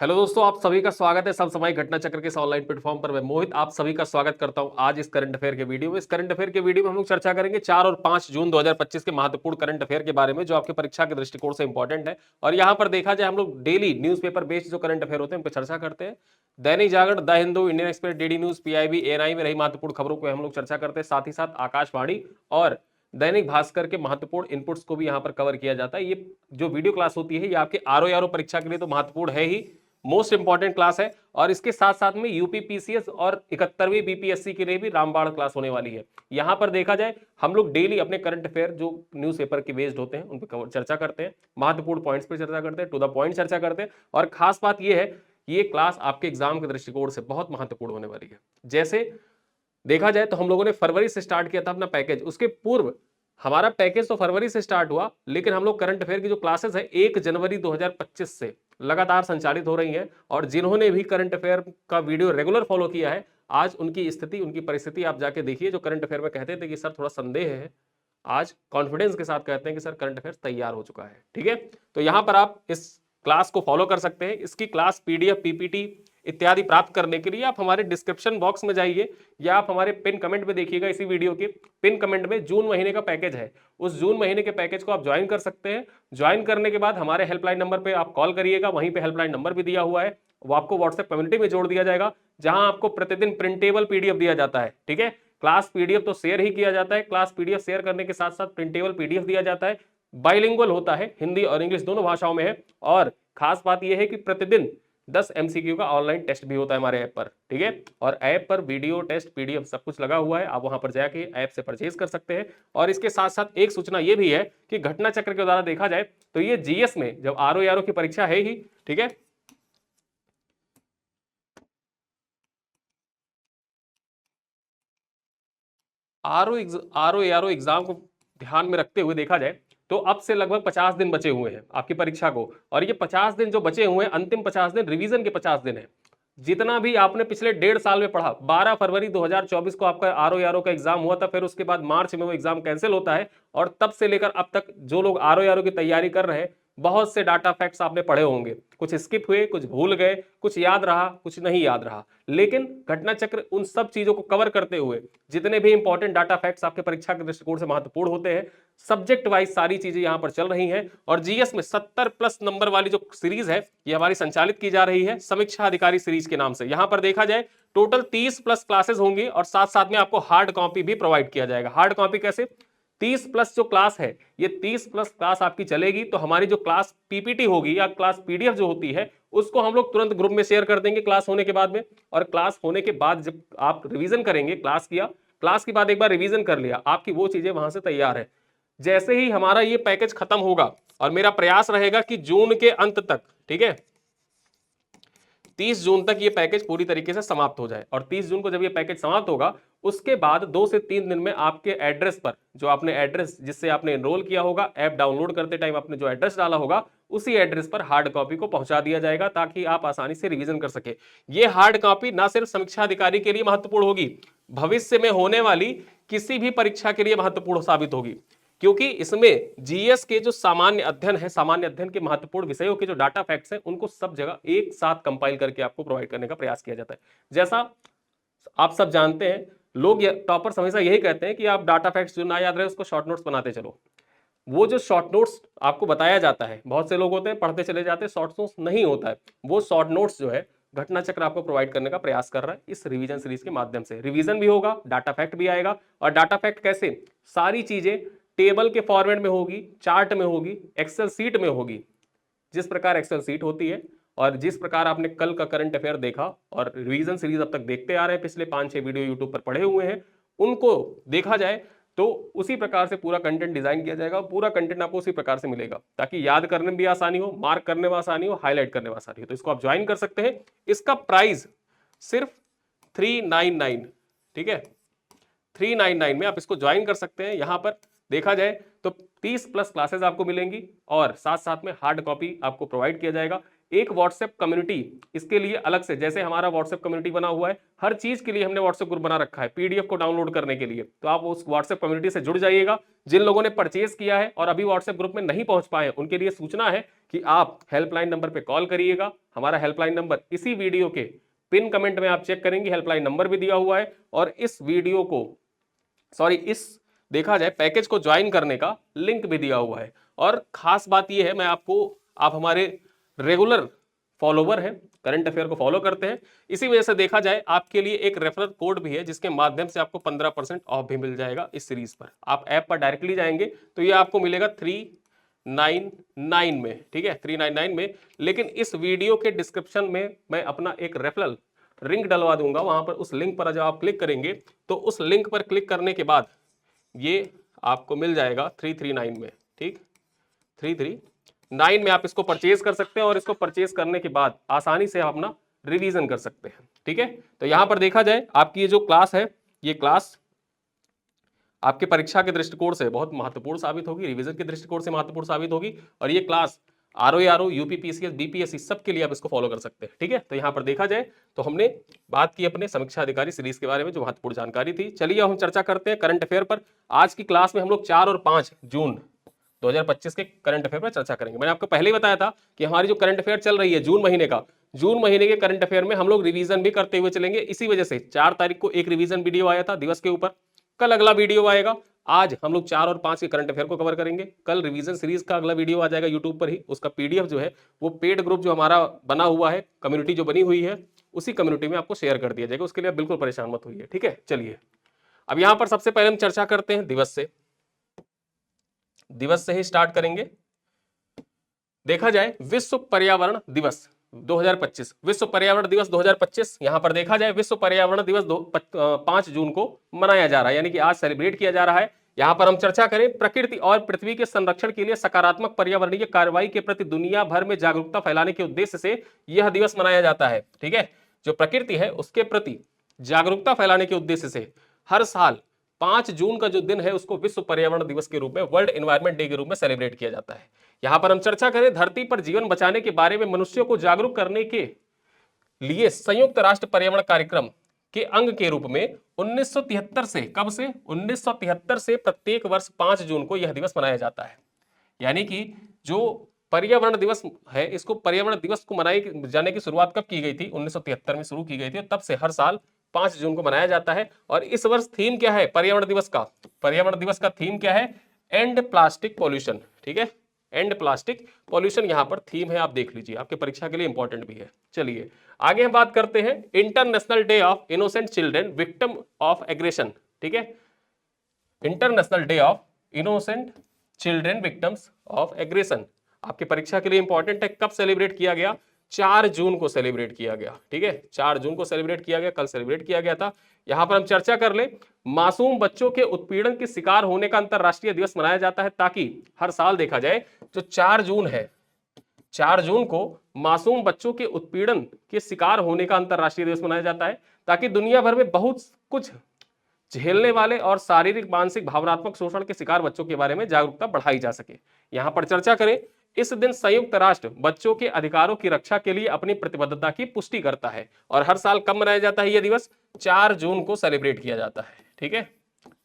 Hello दोस्तों, आप सभी का स्वागत है सब समय घटना चक्र के इस ऑनलाइन प्लेटफॉर्म पर। मैं मोहित आप सभी का स्वागत करता हूं आज इस करंट अफेयर के वीडियो में। इस करंट अफेयर के वीडियो में हम लोग चर्चा करेंगे 4 और 5 जून 2025 के महत्वपूर्ण करंट अफेयर के बारे में, जो आपके परीक्षा के दृष्टिकोण से इंपॉर्टेंट है। और यहां पर देखा जाए, हम लोग डेली न्यूज़पेपर बेस्ड जो करंट अफेयर होते हैं उन पर चर्चा करते हैं। Dainik Jagran, the Hindu, Indian Express, DD news, PIB, ANI में रही महत्वपूर्ण खबरों को हम लोग चर्चा करते हैं। साथ ही साथ आकाशवाणी और दैनिक भास्कर के महत्वपूर्ण इनपुट्स को भी यहां पर कवर किया जाता है। ये जो वीडियो क्लास होती है ये आपके आरओ परीक्षा के लिए तो महत्वपूर्ण है ही, मोस्ट इंपॉर्टेंट क्लास है। और इसके साथ साथ में यूपी पीसीएस और 71वीं बीपीएससी के लिए भी रामबाण क्लास होने वाली है। यहां पर देखा जाए, हम लोग डेली अपने करंट अफेयर जो न्यूज़पेपर के बेस्ड होते हैं उन पर चर्चा करते हैं, महत्वपूर्ण पॉइंट्स पर चर्चा करते हैं, टू द पॉइंट चर्चा करते हैं। और खास बात यह है कि ये क्लास आपके एग्जाम के दृष्टिकोण से बहुत महत्वपूर्ण होने वाली है। जैसे देखा जाए तो हम लोगों ने फरवरी से स्टार्ट किया था अपना पैकेज। उसके पूर्व हमारा पैकेज तो फरवरी से स्टार्ट हुआ, लेकिन हम लोग करंट अफेयर की जो क्लासेस है 1 जनवरी 2025 से लगातार संचालित हो रही हैं। और जिन्होंने भी करंट अफेयर का वीडियो रेगुलर फॉलो किया है, आज उनकी स्थिति, उनकी परिस्थिति आप जाके देखिए। जो करंट अफेयर में कहते थे कि सर थोड़ा संदेह है, आज कॉन्फिडेंस के साथ कहते हैं कि सर करंट अफेयर तैयार हो चुका है। ठीक है, तो यहां पर आप इस क्लास को फॉलो कर सकते हैं। इसकी क्लास पीडीएफ, पीपीटी इत्यादि प्राप्त करने के लिए आप हमारे डिस्क्रिप्शन बॉक्स में जाइए, या आप हमारे पिन कमेंट में देखिएगा। इसी वीडियो के पिन कमेंट में जून महीने का पैकेज है, उस जून महीने के पैकेज को आप ज्वाइन कर सकते हैं। ज्वाइन करने के बाद हमारे हेल्पलाइन नंबर पे आप कॉल करिएगा, वहीं पे हेल्पलाइन नंबर भी दिया हुआ है, वो आपको व्हाट्सएप कम्युनिटी में जोड़ दिया जाएगा, जहां आपको प्रतिदिन प्रिंटेबल पीडीएफ दिया जाता है। ठीक है, क्लास पीडीएफ तो शेयर ही किया जाता है, क्लास पीडीएफ शेयर करने के साथ साथ प्रिंटेबल पीडीएफ दिया जाता है। बाइलिंगुअल होता है, हिंदी और इंग्लिश दोनों भाषाओं में है। और खास बात यह है कि प्रतिदिन 10 एमसीक्यू का ऑनलाइन टेस्ट भी होता है हमारे ऐप पर। ठीक है, और ऐप पर वीडियो टेस्ट, पीडीएफ सब कुछ लगा हुआ है, आप वहां पर जाके ऐप से परचेज कर सकते हैं। और इसके साथ साथ एक सूचना यह भी है कि घटना चक्र के द्वारा देखा जाए तो ये जीएस में जब आरओ की परीक्षा है ही, ठीक है, आरओ एग्जाम को ध्यान में रखते हुए देखा जाए तो अब से लगभग 50 दिन बचे हुए हैं आपकी परीक्षा को। और ये 50 दिन जो बचे हुए हैं, अंतिम 50 दिन रिवीजन के 50 दिन है। जितना भी आपने पिछले 1.5 साल में पढ़ा, 12 फरवरी 2024 को आपका आरओ का एग्जाम हुआ था, फिर उसके बाद मार्च में वो एग्जाम कैंसिल होता है। और तब से लेकर अब तक जो लोग आरओ की तैयारी कर रहे हैं, बहुत से डाटा फैक्ट्स आपने पढ़े होंगे, कुछ स्किप हुए, कुछ भूल गए, कुछ याद रहा, कुछ नहीं याद रहा। लेकिन घटना चक्र उन सब चीजों को कवर करते हुए, जितने भी इंपॉर्टेंट डाटा फैक्ट्स आपके परीक्षा के दृष्टिकोण से महत्वपूर्ण होते हैं, सब्जेक्ट वाइज सारी चीजें यहां पर चल रही हैं। और जीएस में 70+ नंबर वाली जो सीरीज है, ये हमारी संचालित की जा रही है समीक्षा अधिकारी सीरीज के नाम से। यहां पर देखा जाए टोटल 30+ क्लासेस होंगी, और साथ साथ में आपको हार्ड कॉपी भी प्रोवाइड किया जाएगा। हार्ड कॉपी कैसे? 30+ जो क्लास है, ये 30+ क्लास आपकी चलेगी, तो हमारी जो क्लास पीपीटी होगी या क्लास पीडीएफ जो होती है, उसको हम लोग तुरंत ग्रुप में शेयर कर देंगे क्लास होने के बाद में। और क्लास होने के बाद जब आप रिवीजन करेंगे, क्लास किया, क्लास के बाद एक बार रिवीजन कर लिया, आपकी वो चीजें वहां से तैयार है। जैसे ही हमारा ये पैकेज खत्म होगा, और मेरा प्रयास रहेगा कि जून के अंत तक, ठीक है, 30 जून तक ये पैकेज पूरी तरीके से समाप्त हो जाए। और 30 जून को जब ये पैकेज समाप्त होगा, उसके बाद 2 से 3 दिन में आपके एड्रेस पर, जो आपने एड्रेस जिससे आपने एनरोल किया होगा, ऐप डाउनलोड करते टाइम आपने जो एड्रेस डाला होगा, उसी एड्रेस पर हार्ड कॉपी को पहुंचा दिया जाएगा, ताकि आप आसानी से रिवीजन कर सके। ये हार्ड कॉपी ना सिर्फ समीक्षा अधिकारी के लिए महत्वपूर्ण होगी, भविष्य में होने वाली किसी भी परीक्षा के लिए महत्वपूर्ण साबित होगी। क्योंकि इसमें जीएस के जो सामान्य अध्ययन है, सामान्य अध्ययन के महत्वपूर्ण विषयों के जो डाटा फैक्ट्स हैं, उनको सब जगह एक साथ कंपाइल करके आपको प्रोवाइड करने का प्रयास किया जाता है। जैसा आप सब जानते हैं, लोग टॉपर्स हमेशा यही कहते हैं कि आप डाटा फैक्ट्स जो ना याद रहे उसको शॉर्ट नोट्स बनाते चलो। वो जो शॉर्ट नोट्स आपको बताया जाता है, बहुत से लोग होते हैं पढ़ते चले जाते हैं, शॉर्ट नोट्स नहीं होता है। वो शॉर्ट नोट्स जो है, घटना चक्र आपको प्रोवाइड करने का प्रयास कर रहा है इस रिवीजन सीरीज के माध्यम से। रिवीजन भी होगा, डाटा फैक्ट भी आएगा। और डाटा फैक्ट कैसे? सारी चीजें टेबल के फॉर्मेट में होगी, चार्ट में होगी, एक्सेल सीट में होगी। जिस प्रकार एक्सेल सीट होती है, और जिस प्रकार आपने कल का करंट अफेयर देखा और रिवीजन सीरीज अब तक देखते आ रहे हैं, पिछले 5-6 वीडियो यूट्यूब पर पड़े हुए हैं, उनको देखा जाए तो उसी प्रकार से पूरा कंटेंट डिजाइन किया जाएगा। पूरा कंटेंट आपको उसी प्रकार से मिलेगा, ताकि याद करने में भी आसानी हो, मार्क करने में आसानी हो, हाईलाइट करने में आसानी हो। तो इसको आप ज्वाइन कर सकते हैं। इसका प्राइस सिर्फ 399, ठीक है, 399 में आप इसको ज्वाइन कर सकते हैं। यहां पर देखा जाए तो 30+ क्लासेस आपको मिलेंगी, और साथ साथ में हार्ड कॉपी आपको प्रोवाइड किया जाएगा। एक व्हाट्सएप कम्युनिटी इसके लिए अलग से, जैसे हमारा व्हाट्सएप कम्युनिटी बना हुआ है, हर चीज के लिए हमने व्हाट्सएप ग्रुप बना रखा है पीडीएफ को डाउनलोड करने के लिए, तो आप उस व्हाट्सएप कम्युनिटी से जुड़ जाइएगा। जिन लोगों ने परचेज किया है और अभी व्हाट्सएप ग्रुप में नहीं पहुंच पाए उनके लिए सूचना है कि आप हेल्पलाइन नंबर पर कॉल करिएगा। हमारा हेल्पलाइन नंबर इसी वीडियो के पिन कमेंट में आप चेक करेंगे, हेल्पलाइन नंबर भी दिया हुआ है, और इस वीडियो को इस देखा जाए पैकेज को ज्वाइन करने का लिंक भी दिया हुआ है। और खास बात यह है, आप हमारे रेगुलर फॉलोवर हैं, करंट अफेयर को फॉलो करते हैं, इसी वजह से देखा जाए आपके लिए एक रेफरल कोड भी है जिसके माध्यम से आपको 15% ऑफ भी मिल जाएगा इस सीरीज पर। आप ऐप पर डायरेक्टली जाएंगे तो ये आपको मिलेगा 399 में, ठीक है, 399 में। लेकिन इस वीडियो के डिस्क्रिप्शन में मैं अपना एक रेफरल लिंक डलवा दूंगा, वहां पर उस लिंक पर जब आप क्लिक करेंगे तो उस लिंक पर क्लिक करने के बाद ये आपको मिल जाएगा 339 में, ठीक, 339 में आप इसको परचेज कर सकते हैं और इसको परचेज करने के बाद आसानी से आप अपना रिवीजन कर सकते हैं, ठीक है। तो यहां पर देखा जाए आपकी ये जो क्लास है, ये क्लास आपके परीक्षा के दृष्टिकोण से बहुत महत्वपूर्ण साबित होगी, रिवीजन के दृष्टिकोण से महत्वपूर्ण साबित होगी, और ये क्लास आरओ, यूपीपीसीएस, बीपीएससी सबके लिए आप इसको फॉलो कर सकते हैं, ठीक है। तो यहाँ पर देखा जाए तो हमने बात की अपने समीक्षा अधिकारी सीरीज के बारे में, जो महत्वपूर्ण जानकारी थी। चलिए हम चर्चा करते हैं करंट अफेयर पर। आज की क्लास में हम लोग 4 और 5 जून 2025 के करंट अफेयर पर चर्चा करेंगे। मैंने आपको पहले ही बताया था कि हमारी जो करंट अफेयर चल रही है जून महीने के करंट अफेयर में हम लोग रिवीजन भी करते हुए चलेंगे। इसी वजह से 4 तारीख को एक रिवीजन वीडियो आया था दिवस के ऊपर, कल अगला वीडियो आएगा। आज हम लोग 4 और 5 के करंट अफेयर को कवर करेंगे। कल रिवीजन सीरीज का अगला वीडियो आ जाएगा यूट्यूब पर ही, उसका पीडीएफ जो है वो पेड ग्रुप जो हमारा बना हुआ है, कम्युनिटी जो बनी हुई है, उसी कम्युनिटी में आपको शेयर कर दिया जाएगा। उसके लिए आप बिल्कुल परेशान मत होइए, ठीक है। चलिए अब यहां पर सबसे पहले हम चर्चा करते हैं दिवस से ही स्टार्ट करेंगे। देखा जाए विश्व पर्यावरण दिवस 2025, विश्व पर्यावरण दिवस 2025, यहां पर देखा जाए विश्व पर्यावरण दिवस 5 जून को मनाया जा रहा है, यानी कि आज सेलिब्रेट किया जा रहा है। यहां पर हम चर्चा करें प्रकृति और पृथ्वी के संरक्षण के लिए सकारात्मक पर्यावरणीय कार्रवाई के प्रति दुनिया भर में जागरूकता फैलाने के उद्देश्य से यह दिवस मनाया जाता है, ठीक है। जो प्रकृति है उसके प्रति जागरूकता फैलाने के उद्देश्य से हर साल 5 जून का जो दिन है उसको विश्व पर्यावरण दिवस के रूप में, वर्ल्ड एनवायरनमेंट डे के रूप में सेलिब्रेट किया जाता है। यहां पर हम चर्चा करें धरती पर जीवन बचाने के बारे में मनुष्यों को जागरूक करने के लिए संयुक्त राष्ट्र पर्यावरण कार्यक्रम के अंग के रूप में 1973 से, कब से, 1973 से प्रत्येक वर्ष 5 जून को यह दिवस मनाया जाता है। यानी कि जो पर्यावरण दिवस है, इसको पर्यावरण दिवस को मनाए जाने की शुरुआत कब की गई थी? 1973 में शुरू की गई थी, और तब से हर साल 5 जून को मनाया जाता है। और इस वर्ष थीम क्या है पर्यावरण दिवस का? पर्यावरण दिवस का थीम क्या है? एंड प्लास्टिक पॉल्यूशन, ठीक है, एंड प्लास्टिक पॉल्यूशन यहां पर थीम है, आप देख लीजिए, आपके परीक्षा के लिए इंपॉर्टेंट भी है। चलिए आगे हम बात करते हैं international day of innocent children victim of aggression, ठीक है, international day of innocent children victims of aggression आपके परीक्षा के लिए इंपॉर्टेंट है। कब सेलिब्रेट किया गया? 4 जून को सेलिब्रेट किया गया, ठीक है, 4 जून को सेलिब्रेट किया गया, कल सेलिब्रेट किया गया था। यहां पर हम चर्चा कर ले, मासूम बच्चों के उत्पीड़न के शिकार होने का अंतरराष्ट्रीय दिवस मनाया जाता है, ताकि हर साल देखा जाए जो 4 जून है, 4 जून को मासूम बच्चों के उत्पीड़न के शिकार होने का अंतरराष्ट्रीय दिवस मनाया जाता है, ताकि दुनिया भर में बहुत कुछ झेलने वाले और शारीरिक, मानसिक, भावनात्मक शोषण के शिकार बच्चों के बारे में जागरूकता बढ़ाई जा सके। यहां पर चर्चा करें, इस दिन संयुक्त राष्ट्र बच्चों के अधिकारों की रक्षा के लिए अपनी प्रतिबद्धता की पुष्टि करता है। और हर साल कब मनाया जाता है यह दिवस? 4 जून को सेलिब्रेट किया जाता है, ठीक है,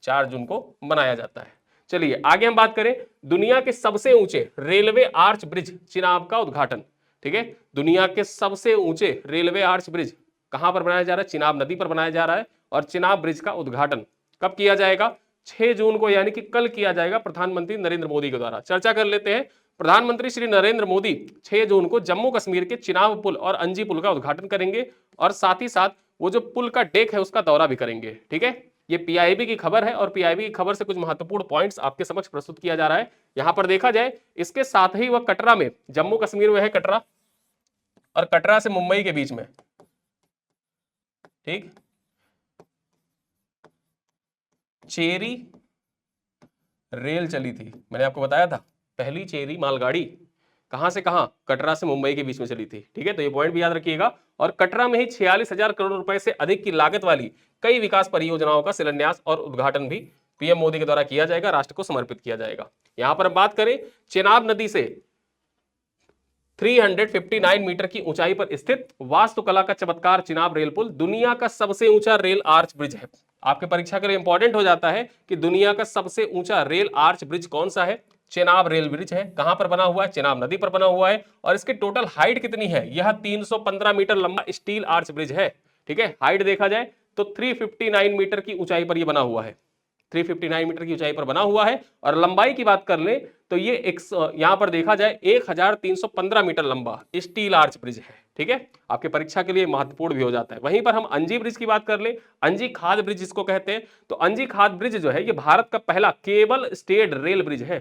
4 जून को मनाया जाता है। चलिए आगे हम बात करें दुनिया के सबसे ऊंचे रेलवे आर्च ब्रिज चिनाब का उद्घाटन, ठीक है, दुनिया के सबसे ऊंचे रेलवे आर्च ब्रिज कहां पर बनाया जा रहा है? चिनाब नदी पर बनाया जा रहा है। और चिनाब ब्रिज का उद्घाटन कब किया जाएगा? 6 जून को, यानी कि कल किया जाएगा, प्रधानमंत्री नरेंद्र मोदी के द्वारा। चर्चा कर लेते हैं। प्रधानमंत्री श्री नरेंद्र मोदी 6 जून को जम्मू कश्मीर के चिनाब पुल और अंजी पुल का उद्घाटन करेंगे, और साथ ही साथ वो जो पुल का डेक है उसका दौरा भी करेंगे, ठीक है। ये पीआईबी की खबर है, और पीआईबी की खबर से कुछ महत्वपूर्ण पॉइंट्स आपके समक्ष प्रस्तुत किया जा रहा है। यहां पर देखा जाए, इसके साथ ही वह कटरा में, जम्मू कश्मीर में है कटरा, और कटरा से मुंबई के बीच में, ठीक, चेरी रेल चली थी। मैंने आपको बताया था पहली चेरी मालगाड़ी कहां से कहां? कटरा से मुंबई के बीच में चली थी, ठीक है, तो ये पॉइंट भी याद रखिएगा। और कटरा में ही 46,000 करोड़ रुपए से अधिक की लागत वाली कई विकास परियोजनाओं का शिलान्यास और उद्घाटन भी पीएम मोदी के द्वारा किया जाएगा, राष्ट्र को समर्पित किया जाएगा। यहां पर बात करें, चेनाब नदी से 359 मीटर की ऊंचाई पर स्थित वास्तुकला का चमत्कार चिनाब रेल पुल दुनिया का सबसे ऊंचा रेल आर्च ब्रिज है। आपके परीक्षा के लिए इंपॉर्टेंट हो जाता है कि दुनिया का सबसे ऊंचा रेल आर्च ब्रिज कौन सा है। चेनाब रेल ब्रिज है। कहां पर बना हुआ है? चेनाब नदी पर बना हुआ है। और इसकी टोटल हाइट कितनी है? यह 315 मीटर लंबा स्टील आर्च ब्रिज है। ठीक है, हाइट देखा जाए तो 359 मीटर की ऊंचाई पर यह बना हुआ है। 359 मीटर की ऊंचाई पर बना हुआ है। और लंबाई की बात कर ले तो ये यहां पर देखा जाए 1315 मीटर लंबा स्टील आर्च ब्रिज है। ठीक है, आपके परीक्षा के लिए महत्वपूर्ण भी हो जाता है। वहीं पर हम अंजी ब्रिज की बात कर ले, अंजी खाद ब्रिज जिसको कहते हैं, तो अंजी खाद ब्रिज जो है ये भारत का पहला केबल स्टेड रेल ब्रिज है।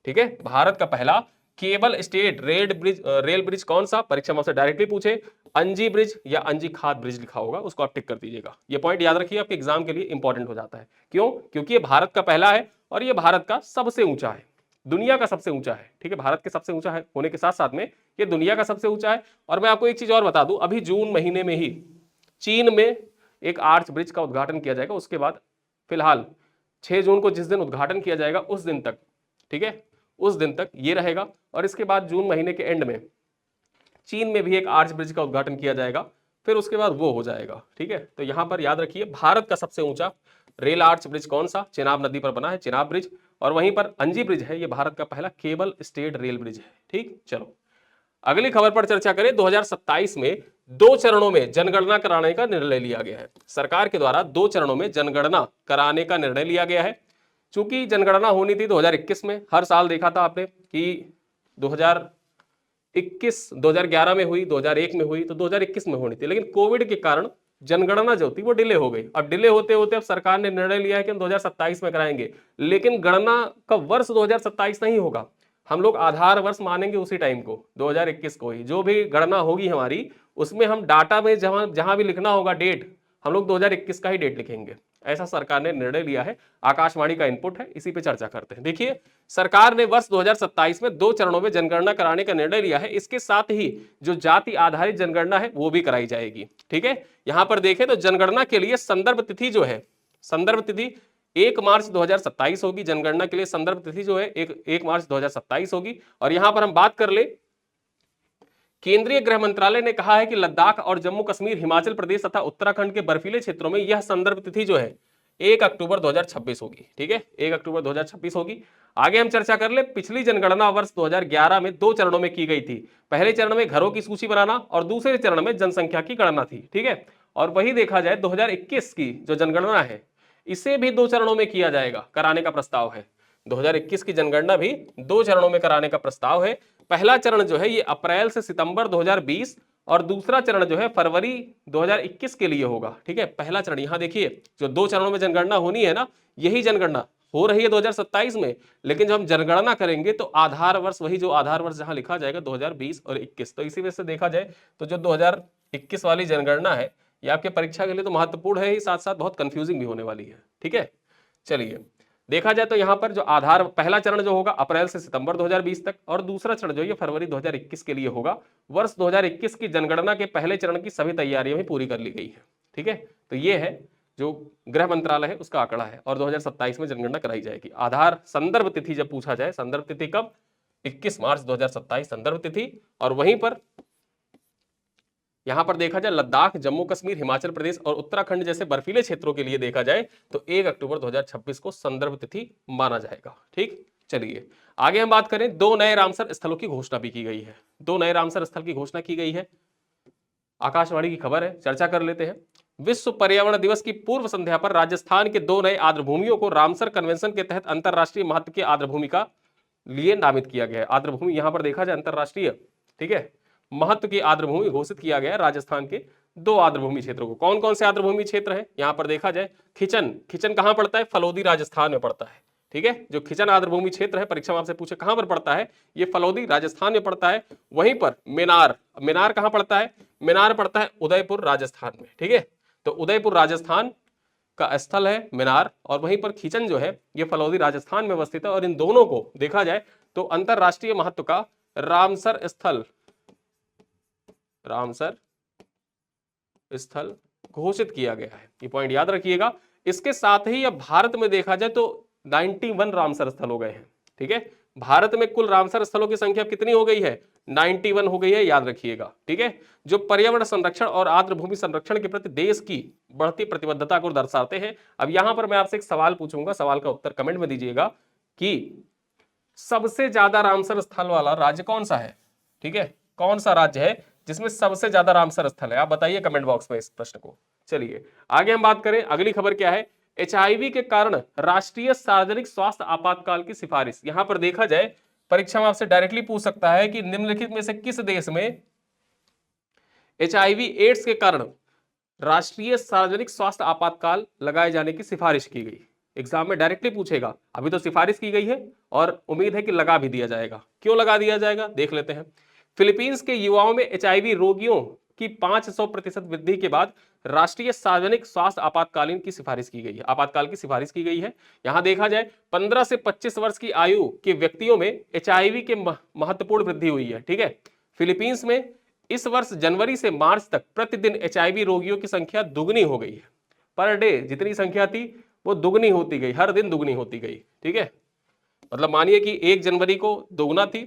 ठीक है, भारत का पहला केबल स्टेट रेल ब्रिज कौन सा? परीक्षा में आपसे डायरेक्टली पूछे, अंजी ब्रिज या अंजी खाद ब्रिज लिखा होगा, उसको आप टिक कर दीजिएगा। ये पॉइंट याद रखिए, आपके एग्जाम के लिए इंपॉर्टेंट हो जाता है। क्यों? क्योंकि ये भारत का पहला है और ये भारत का सबसे ऊंचा है, दुनिया का सबसे ऊंचा है। ठीक है, भारत के सबसे ऊंचा है होने के साथ साथ में ये दुनिया का सबसे ऊंचा है। और मैं आपको एक चीज और बता दूं, अभी जून महीने में ही चीन में एक आर्च ब्रिज का उद्घाटन किया जाएगा। उसके बाद फिलहाल 6 जून को जिस दिन उद्घाटन किया जाएगा उस दिन तक, ठीक है, उस दिन तक ये रहेगा। और इसके बाद जून महीने के एंड में चीन में भी एक आर्च ब्रिज का उद्घाटन किया जाएगा, फिर उसके बाद वो हो जाएगा। ठीक है, तो यहां पर याद रखिए भारत का सबसे ऊंचा रेल आर्च ब्रिज कौन सा? चेनाब नदी पर बना है, चेनाब ब्रिज। और वहीं पर अंजी ब्रिज है, ये भारत का पहला केबल स्टेड रेल ब्रिज है। ठीक, चलो अगली खबर पर चर्चा करें। 2027 में 2 चरणों में जनगणना कराने का निर्णय लिया गया है। सरकार के द्वारा 2 चरणों में जनगणना कराने का निर्णय लिया गया है। चूंकि जनगणना होनी थी 2021 में, हर साल देखा था आपने कि 2021 2011 में हुई, 2001 में हुई, तो 2021 में होनी थी, लेकिन कोविड के कारण जनगणना जो थी वो डिले हो गई। अब डिले होते होते अब सरकार ने निर्णय लिया है कि हम 2027 में कराएंगे, लेकिन गणना का वर्ष 2027 नहीं होगा। हम लोग आधार वर्ष मानेंगे उसी टाइम को, 2021 को ही। जो भी गणना होगी हमारी, उसमें हम डाटा में जहां जहां भी लिखना होगा डेट, हम लोग 2021 का ही डेट लिखेंगे। ऐसा सरकार ने निर्णय लिया है। आकाशवाणी का इनपुट है, इसी पे चर्चा करते हैं। देखिए, सरकार ने वर्ष 2027 में 2 चरणों में जनगणना कराने का निर्णय लिया है। इसके साथ ही जो जाति आधारित जनगणना है वो भी कराई जाएगी। ठीक है, यहां पर देखें तो जनगणना के लिए संदर्भ तिथि जो है, संदर्भ तिथि 1 मार्च 2027 होगी। जनगणना के लिए संदर्भ तिथि जो है 1 मार्च 2027 होगी। और यहां पर हम बात कर ले, केंद्रीय गृह मंत्रालय ने कहा है कि लद्दाख और जम्मू कश्मीर, हिमाचल प्रदेश तथा उत्तराखंड के बर्फीले क्षेत्रों में यह संदर्भ तिथि जो है 1 अक्टूबर 2026 होगी। ठीक है, 1 अक्टूबर 2026 होगी। आगे हम चर्चा कर ले, पिछली जनगणना वर्ष 2011 में 2 चरणों में की गई थी। पहले चरण में घरों की सूची बनाना और दूसरे चरण में जनसंख्या की गणना थी। ठीक है, और वही देखा जाए 2021 की जो जनगणना है इसे भी 2 चरणों में किया जाएगा, कराने का प्रस्ताव है। 2021 की जनगणना भी 2 चरणों में कराने का प्रस्ताव है। पहला चरण जो है ये अप्रैल से सितंबर 2020 और दूसरा चरण जो है फरवरी 2021 के लिए होगा। ठीक है, पहला चरण यहां देखिए, जो 2 चरणों में जनगणना होनी है ना, यही जनगणना हो रही है 2027 में, लेकिन जब हम जनगणना करेंगे तो आधार वर्ष, वही जो आधार वर्ष जहां लिखा जाएगा 2020 और 21। तो इसी वजह से देखा जाए तो जो 2021 वाली जनगणना है ये आपके परीक्षा के लिए तो महत्वपूर्ण है ही, साथ साथ बहुत कंफ्यूजिंग भी होने वाली है। ठीक है, चलिए देखा जाए तो यहां पर जो आधार पहला चरण जो होगा अप्रैल से सितंबर 2020 तक, और दूसरा चरण जो है फरवरी 2021 के लिए होगा। वर्ष 2021 की जनगणना के पहले चरण की सभी तैयारियां भी पूरी कर ली गई है। ठीक है, तो ये है जो गृह मंत्रालय है उसका आंकड़ा है, और 2027 में जनगणना कराई जाएगी। आधार संदर्भ तिथि जब पूछा जाए, संदर्भ तिथि कब? 21 मार्च 2027 संदर्भ तिथि। और वहीं पर यहां पर देखा जाए लद्दाख, जम्मू कश्मीर, हिमाचल प्रदेश और उत्तराखंड जैसे बर्फीले क्षेत्रों के लिए देखा जाए तो 1 अक्टूबर 2026 को संदर्भ तिथि माना जाएगा। ठीक, चलिए आगे हम बात करें। 2 नए रामसर स्थलों की घोषणा भी की गई है। 2 नए रामसर स्थल की घोषणा की गई है, आकाशवाणी की खबर है, चर्चा कर लेते हैं। विश्व पर्यावरण दिवस की पूर्व संध्या पर राजस्थान के 2 नए आर्द्रभूमियों को रामसर कन्वेंशन के तहत अंतरराष्ट्रीय महत्व के आर्द्रभूमि का लिए नामित किया गया है। आर्द्रभूमि यहां पर देखा जाए अंतरराष्ट्रीय, ठीक है, महत्व की आर्द्रभूमि घोषित किया गया है राजस्थान के 2 आर्द्रभूमि क्षेत्रों को। कौन कौन से आर्द्रभूमि क्षेत्र है? यहां पर देखा जाए खिचन, खिचन कहां पड़ता है? फलोदी राजस्थान में पड़ता है। ठीक है, जो खिचन आर्द्रभूमि क्षेत्र है, परीक्षा में आपसे पूछे कहां पर पड़ता है, ये फलोदी राजस्थान में पड़ता है। वहीं पर मेनार, मेनार कहां पड़ता है? मेनार पड़ता है उदयपुर राजस्थान में। ठीक है, तो उदयपुर राजस्थान का स्थल है मेनार, और वहीं पर खिचन जो है ये फलोदी राजस्थान में अवस्थित है। और इन दोनों को देखा जाए तो अंतरराष्ट्रीय महत्व का रामसर स्थल, रामसर स्थल घोषित किया गया है। ये पॉइंट याद रखिएगा। इसके साथ ही अब भारत में देखा जाए तो 91 रामसर स्थल हो गए हैं। ठीक है, भारत में कुल रामसर स्थलों की संख्या कितनी हो गई है? 91 हो गई है, याद रखिएगा। ठीक है, जो पर्यावरण संरक्षण और आर्द्र भूमि संरक्षण के प्रति देश की बढ़ती प्रतिबद्धता को दर्शाते हैं। अब यहां पर मैं आपसे एक सवाल पूछूंगा, सवाल का उत्तर कमेंट में दीजिएगा कि सबसे ज्यादा रामसर स्थल वाला राज्य कौन सा है? ठीक है, कौन सा राज्य है जिसमें सबसे ज्यादा रामसर स्थल है? आप बताइए कमेंट बॉक्स में इस प्रश्न को। चलिए आगे हम बात करें, अगली खबर क्या है? एचआईवी के कारण राष्ट्रीय सार्वजनिक स्वास्थ्य आपातकाल की सिफारिश। यहां पर देखा जाए, परीक्षा में आपसे डायरेक्टली पूछ सकता है कि निम्नलिखित में से किस देश में एचआईवी एड्स के कारण राष्ट्रीय सार्वजनिक स्वास्थ्य आपातकाल लगाए जाने की सिफारिश की गई? एग्जाम में डायरेक्टली पूछेगा। अभी तो सिफारिश की गई है और उम्मीद है कि लगा भी दिया जाएगा। क्यों लगा दिया जाएगा, देख लेते हैं। फिलीपींस के युवाओं में एचआईवी रोगियों की 500% वृद्धि के बाद राष्ट्रीय सार्वजनिक स्वास्थ्य आपातकालीन की सिफारिश की गई है, आपातकाल की सिफारिश की गई है। यहां देखा जाए 15 से 25 वर्ष की आयु के व्यक्तियों में एचआईवी के महत्वपूर्ण वृद्धि हुई है। ठीक है, फिलीपींस में इस वर्ष जनवरी से मार्च तक प्रतिदिन एचआईवी रोगियों की संख्या दुगनी हो गई है। पर डे जितनी संख्या थी वो दुगनी होती गई, हर दिन दुगनी होती गई। ठीक है, मतलब मानिए कि 1 जनवरी को दोगुना थी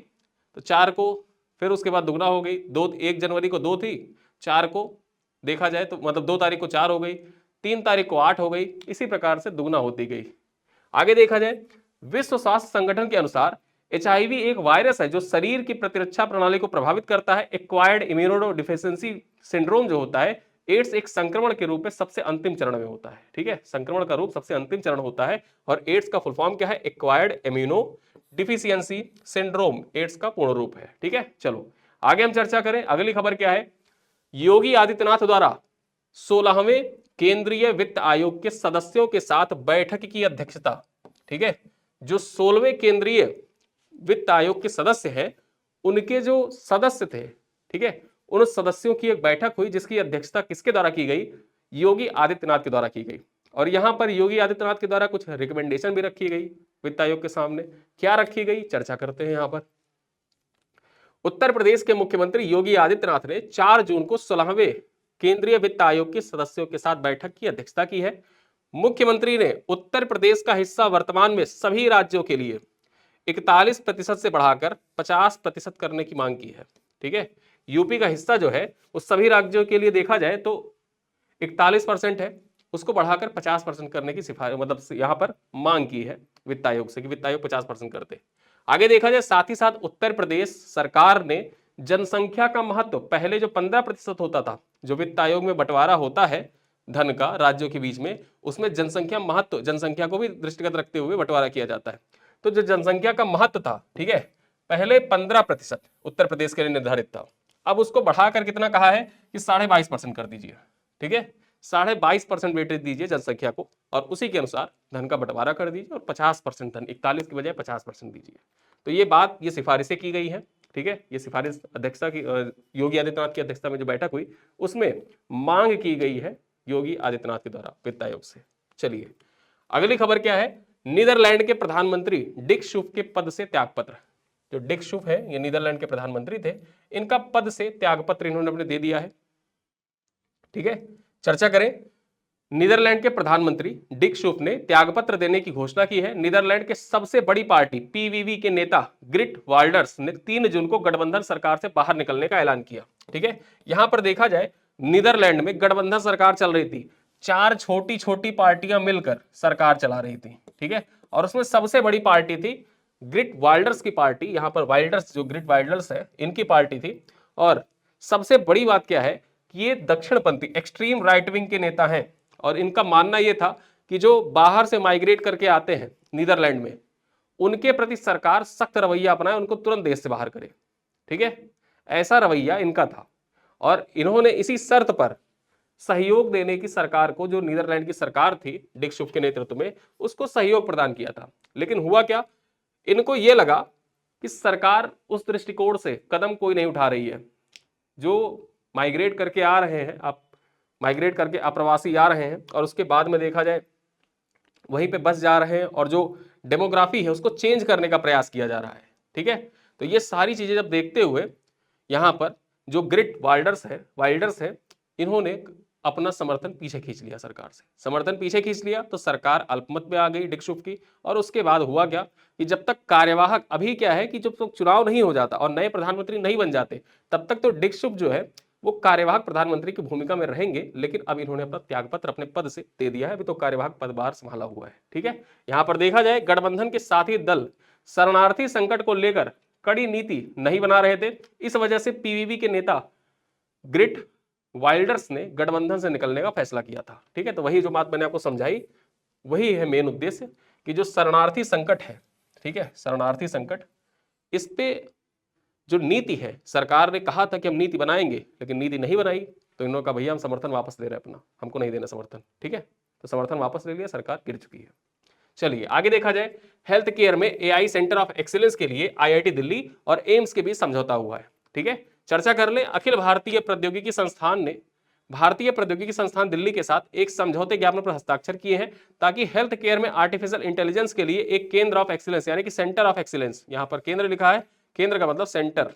तो 4 को, फिर उसके बाद दुगना हो गई, 1 जनवरी को 2 थी, 4 को देखा जाए तो मतलब 2 तारीख को 4 हो गई, 3 तारीख को 8 हो गई, इसी प्रकार से दुगना होती गई। आगे देखा जाए, विश्व स्वास्थ्य संगठन के अनुसार एचआईवी एक वायरस है जो शरीर की प्रतिरक्षा प्रणाली को प्रभावित करता है। एक्वायर्ड इम्यूनो डिफिशियंसी सिंड्रोम जो होता है, एड्स एक संक्रमण के रूप में सबसे अंतिम चरण में होता है। ठीक है, संक्रमण का रूप सबसे अंतिम चरण होता है और एड्स का फुल फॉर्म क्या है? Acquired immuno deficiency syndrome AIDS का पूर्ण रूप है। ठीक है, चलो आगे हम चर्चा करें। अगली खबर क्या है? योगी आदित्यनाथ द्वारा 16वें केंद्रीय वित्त आयोग के सदस्यों के साथ बैठक की अध्यक्षता। ठीक है, जो 16वें केंद्रीय वित्त आयोग के सदस्य हैं, उनके जो सदस्य थे, ठीक है, उन सदस्यों की एक बैठक हुई जिसकी अध्यक्षता किसके द्वारा की गई? योगी आदित्यनाथ के द्वारा की गई। और यहां पर योगी आदित्यनाथ के द्वारा कुछ रिकमेंडेशन भी रखी गई वित्त आयोग के सामने। क्या रखी गई, चर्चा करते हैं यहां पर। उत्तर प्रदेश के मुख्यमंत्री योगी आदित्यनाथ ने 4 जून को 16वें केंद्रीय वित्त आयोग के सदस्यों के साथ बैठक की अध्यक्षता की है। मुख्यमंत्री ने उत्तर प्रदेश का हिस्सा वर्तमान में सभी राज्यों के लिए 41% से बढ़ाकर 50% करने की मांग की है। ठीक है, यूपी का हिस्सा जो है उस सभी राज्यों के लिए देखा जाए तो 41% है, उसको बढ़ाकर 50% करने की सिफारिश मतलब यहां पर मांग की है वित्त आयोग से कि वित्त आयोग 50% करते। आगे देखा जाए, साथ ही साथ उत्तर प्रदेश सरकार ने जनसंख्या का महत्व, पहले जो 15% होता था, जो वित्त आयोग में बंटवारा होता है धन का राज्यों के बीच में, उसमें जनसंख्या महत्व, जनसंख्या को भी दृष्टिगत रखते हुए बंटवारा किया जाता है। तो जो जनसंख्या का महत्व था, ठीक है, पहले 15% उत्तर प्रदेश के लिए निर्धारित था, अब उसको बढ़ाकर कितना कहा है कि 22.5% कर दीजिए। ठीक है, 22.5% वेटेज दीजिए जनसंख्या को और उसी के अनुसार धन का बंटवारा कर दीजिए और 50% धन, 41 की बजाय 50% दीजिए। तो ये बात, ये सिफारिशें की गई हैं। ठीक है, ये सिफारिश अध्यक्षता की योगी आदित्यनाथ की अध्यक्षता में जो बैठक हुई उसमें मांग की गई है योगी आदित्यनाथ के द्वारा वित्त आयोग से। चलिए अगली खबर क्या है? नीदरलैंड के प्रधानमंत्री डिक शूफ के पद से त्यागपत्र। जो डिक शूफ है ये नीदरलैंड के प्रधानमंत्री थे, इनका पद से त्यागपत्र इन्होंने अपने दे दिया है। ठीक है, चर्चा करें। नीदरलैंड के प्रधानमंत्री डिक शूफ ने त्यागपत्र देने की घोषणा की है। नीदरलैंड के सबसे बड़ी पार्टी पीवीवी के नेता ग्रिट वाल्डर्स ने 3 जून को गठबंधन सरकार से बाहर निकलने का ऐलान किया। ठीक है, यहां पर देखा जाए नीदरलैंड में गठबंधन सरकार चल रही थी, 4 छोटी छोटी पार्टियां मिलकर सरकार चला रही थी। ठीक है, और उसमें सबसे बड़ी पार्टी थी ग्रिट वाल्डर्स की पार्टी। यहां पर वाल्डर्स, जो ग्रिट वाल्डर्स है, इनकी पार्टी थी। और सबसे बड़ी बात क्या है कि ये दक्षिणपंथी एक्सट्रीम राइट विंग के नेता हैं और इनका मानना यह था कि जो बाहर से माइग्रेट करके आते हैं नीदरलैंड में, उनके प्रति सरकार सख्त रवैया अपनाए, उनको तुरंत देश से बाहर करे। ठीक है, ऐसा रवैया इनका था और इन्होंने इसी शर्त पर सहयोग देने की सरकार को, जो नीदरलैंड की सरकार थी डिक शूफ के नेतृत्व में, उसको सहयोग प्रदान किया था। लेकिन हुआ क्या, इनको यह लगा कि सरकार उस दृष्टिकोण से कदम कोई नहीं उठा रही है। जो माइग्रेट करके आ रहे हैं, आप माइग्रेट करके अप्रवासी आ रहे हैं और उसके बाद में देखा जाए वहीं पे बस जा रहे हैं और जो डेमोग्राफी है उसको चेंज करने का प्रयास किया जा रहा है। ठीक है, तो ये सारी चीजें जब देखते हुए यहाँ पर जो ग्रिट वाल्डर्स है, इन्होंने अपना समर्थन पीछे खींच लिया सरकार से। समर्थन पीछे खींच लिया तो सरकार अल्पमत में आ गई डिकशुफ की। और उसके बाद हुआ क्या कि जब तक कार्यवाहक, अभी क्या है कि जब तक चुनाव नहीं हो जाता और नए प्रधानमंत्री नहीं बन जाते तब तक तो डिकशुफ जो है वो कार्यवाहक प्रधानमंत्री की भूमिका में रहेंगे। लेकिन अब इन्होंने अपना त्यागपत्र अपने पद से दे दिया है, अभी तो कार्यवाहक पदभार संभाला हुआ है। ठीक है, यहां पर देखा जाए गठबंधन के साथी दल शरणार्थी संकट को लेकर कड़ी नीति नहीं बना रहे थे। इस वजह से पीवीबी के नेता ग्रिट वाइल्डर्स ने गठबंधन से निकलने का फैसला किया था। ठीक है, तो वही जो बात मैंने आपको समझाई वही है मेन उद्देश्य कि जो शरणार्थी संकट है, ठीक है, शरणार्थी संकट, इस पे जो नीति है, सरकार ने कहा था कि हम नीति बनाएंगे लेकिन नीति नहीं बनाई, तो इन्होंने कहा भैया हम समर्थन वापस ले रहे हैं अपना, हमको नहीं देना समर्थन। ठीक है, तो समर्थन वापस ले लिया, सरकार गिर चुकी है। चलिए आगे देखा जाए, हेल्थ केयर में एआई सेंटर ऑफ एक्सीलेंस के लिए आईआईटी दिल्ली और एम्स के बीच समझौता हुआ है। ठीक है, चर्चा कर ले। अखिल भारतीय प्रौद्योगिकी संस्थान ने भारतीय प्रौद्योगिकी संस्थान दिल्ली के साथ एक समझौते ज्ञापन पर हस्ताक्षर किए हैं ताकि हेल्थ केयर में आर्टिफिशियल इंटेलिजेंस के लिए एक केंद्र ऑफ एक्सीलेंस यानी कि सेंटर ऑफ एक्सीलेंस, यहां पर केंद्र लिखा है, केंद्र का मतलब सेंटर,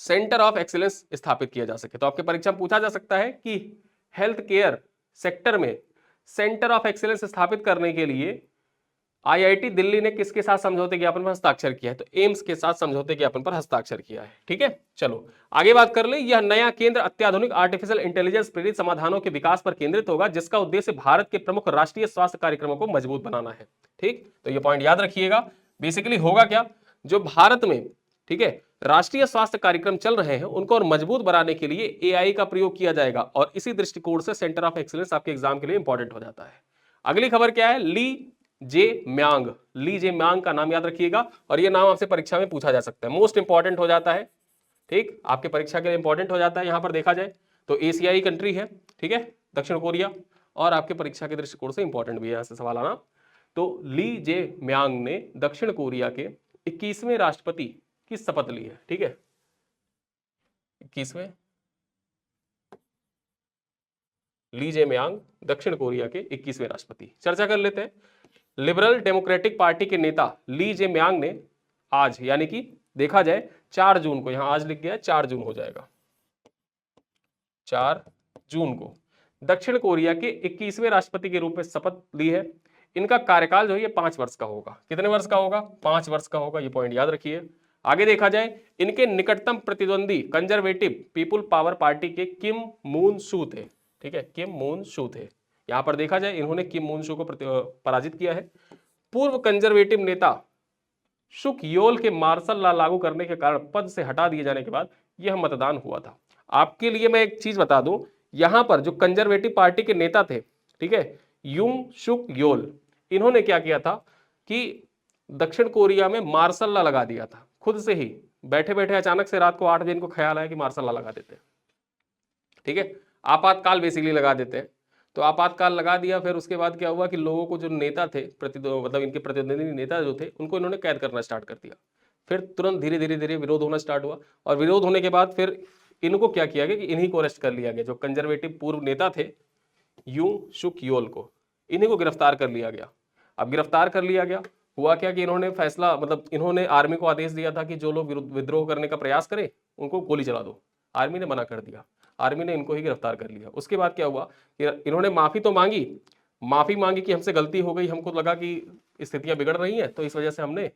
सेंटर ऑफ एक्सीलेंस स्थापित किया जा सके। तो आपके परीक्षा में पूछा जा सकता है कि हेल्थ केयर सेक्टर में सेंटर ऑफ एक्सीलेंस स्थापित करने के लिए आईआईटी दिल्ली ने किसके साथ समझौते ज्ञापन पर हस्ताक्षर किया है, तो एम्स के साथ समझौते ज्ञापन पर हस्ताक्षर किया है। ठीक है, चलो आगे बात कर ले। यह नया केंद्र अत्याधुनिक आर्टिफिशियल इंटेलिजेंस प्रेरित समाधानों के विकास पर केंद्रित होगा जिसका उद्देश्य भारत के प्रमुख राष्ट्रीय स्वास्थ्य कार्यक्रमों को मजबूत बनाना है। ठीक, तो यह पॉइंट याद रखिएगा। बेसिकली होगा क्या, जो भारत में, ठीक है, राष्ट्रीय स्वास्थ्य कार्यक्रम चल रहे हैं उनको और मजबूत बनाने के लिए एआई का प्रयोग किया जाएगा और इसी दृष्टिकोण से सेंटर ऑफ एक्सीलेंस आपके एग्जाम के लिए इंपॉर्टेंट हो जाता है। अगली खबर क्या है, ली जे म्यांग, ली जे म्यांग का नाम याद रखिएगा और ये नाम आपसे परीक्षा में पूछा जा सकता है, मोस्ट इंपॉर्टेंट हो जाता है। ठीक, आपके परीक्षा के लिए इंपॉर्टेंट हो जाता है। यहां पर देखा जाए तो एशियाई कंट्री है, ठीक है, दक्षिण कोरिया, और आपके परीक्षा के दृष्टिकोण से इंपॉर्टेंट भी है यहां से सवाल आना। तो ली जे म्यांग ने दक्षिण कोरिया के 21वें राष्ट्रपति की शपथ ली है। ठीक है, 21वें ली जे म्यांग दक्षिण कोरिया के 21वें राष्ट्रपति। चर्चा कर लेते हैं। लिबरल डेमोक्रेटिक पार्टी के नेता ली जे म्यांग ने आज, यानी कि देखा जाए 4 जून को, यहां आज लिख गया है 4 जून हो जाएगा, 4 जून को दक्षिण कोरिया के 21वें राष्ट्रपति के रूप में शपथ ली है। इनका कार्यकाल जो है ये 5 वर्ष का होगा। कितने वर्ष का होगा, 5 वर्ष का होगा, ये पॉइंट याद रखिए। आगे देखा जाए, इनके निकटतम प्रतिद्वंदी कंजर्वेटिव पीपुल पावर पार्टी के किम मून सू थे। ठीक है, किम मून सू थे। यहां पर देखा जाए इन्होंने किम मून सू को पराजित किया है। पूर्व कंजर्वेटिव नेता सुक योल के मार्शल लॉ लागू करने के कारण पद से हटा दिए जाने के बाद यह मतदान हुआ था। आपके लिए मैं एक चीज बता दूं, यहां पर जो कंजर्वेटिव पार्टी के नेता थे, ठीक है, यूंग सुक योल, इन्होंने क्या किया था कि दक्षिण कोरिया में मार्शल लॉ लगा दिया था। खुद से ही बैठे बैठे अचानक से रात को 8 बजे इनको ख्याल आया कि मार्शल लॉ लगा देते हैं। ठीक है, आपातकाल बेसिकली लगा देते हैं। तो आपातकाल लगा दिया, फिर उसके बाद क्या हुआ कि लोगों को, जो नेता थे मतलब इनके प्रतिद्वंदी नेता जो थे, उनको इन्होंने कैद करना स्टार्ट कर दिया। फिर तुरंत धीरे धीरे धीरे विरोध होना स्टार्ट हुआ और विरोध होने के बाद फिर इनको क्या किया गया कि इन्हीं को अरेस्ट कर लिया गया। जो कंजर्वेटिव पूर्व नेता थे यूंग सुक योल को, इन्हीं को गिरफ्तार कर लिया गया। अब गिरफ्तार कर लिया गया, हुआ क्या कि इन्होंने फैसला, मतलब इन्होंने आर्मी को आदेश दिया था कि जो लोग विद्रोह करने का प्रयास करें उनको गोली चला दो। आर्मी ने मना कर दिया, आर्मी ने इनको ही गिरफ्तार कर लिया। उसके बाद क्या हुआ कि इन्होंने माफी तो मांगी, माफी मांगी कि हमसे गलती हो गई, हमको लगा कि स्थितियां बिगड़ रही हैं तो इस वजह से हमने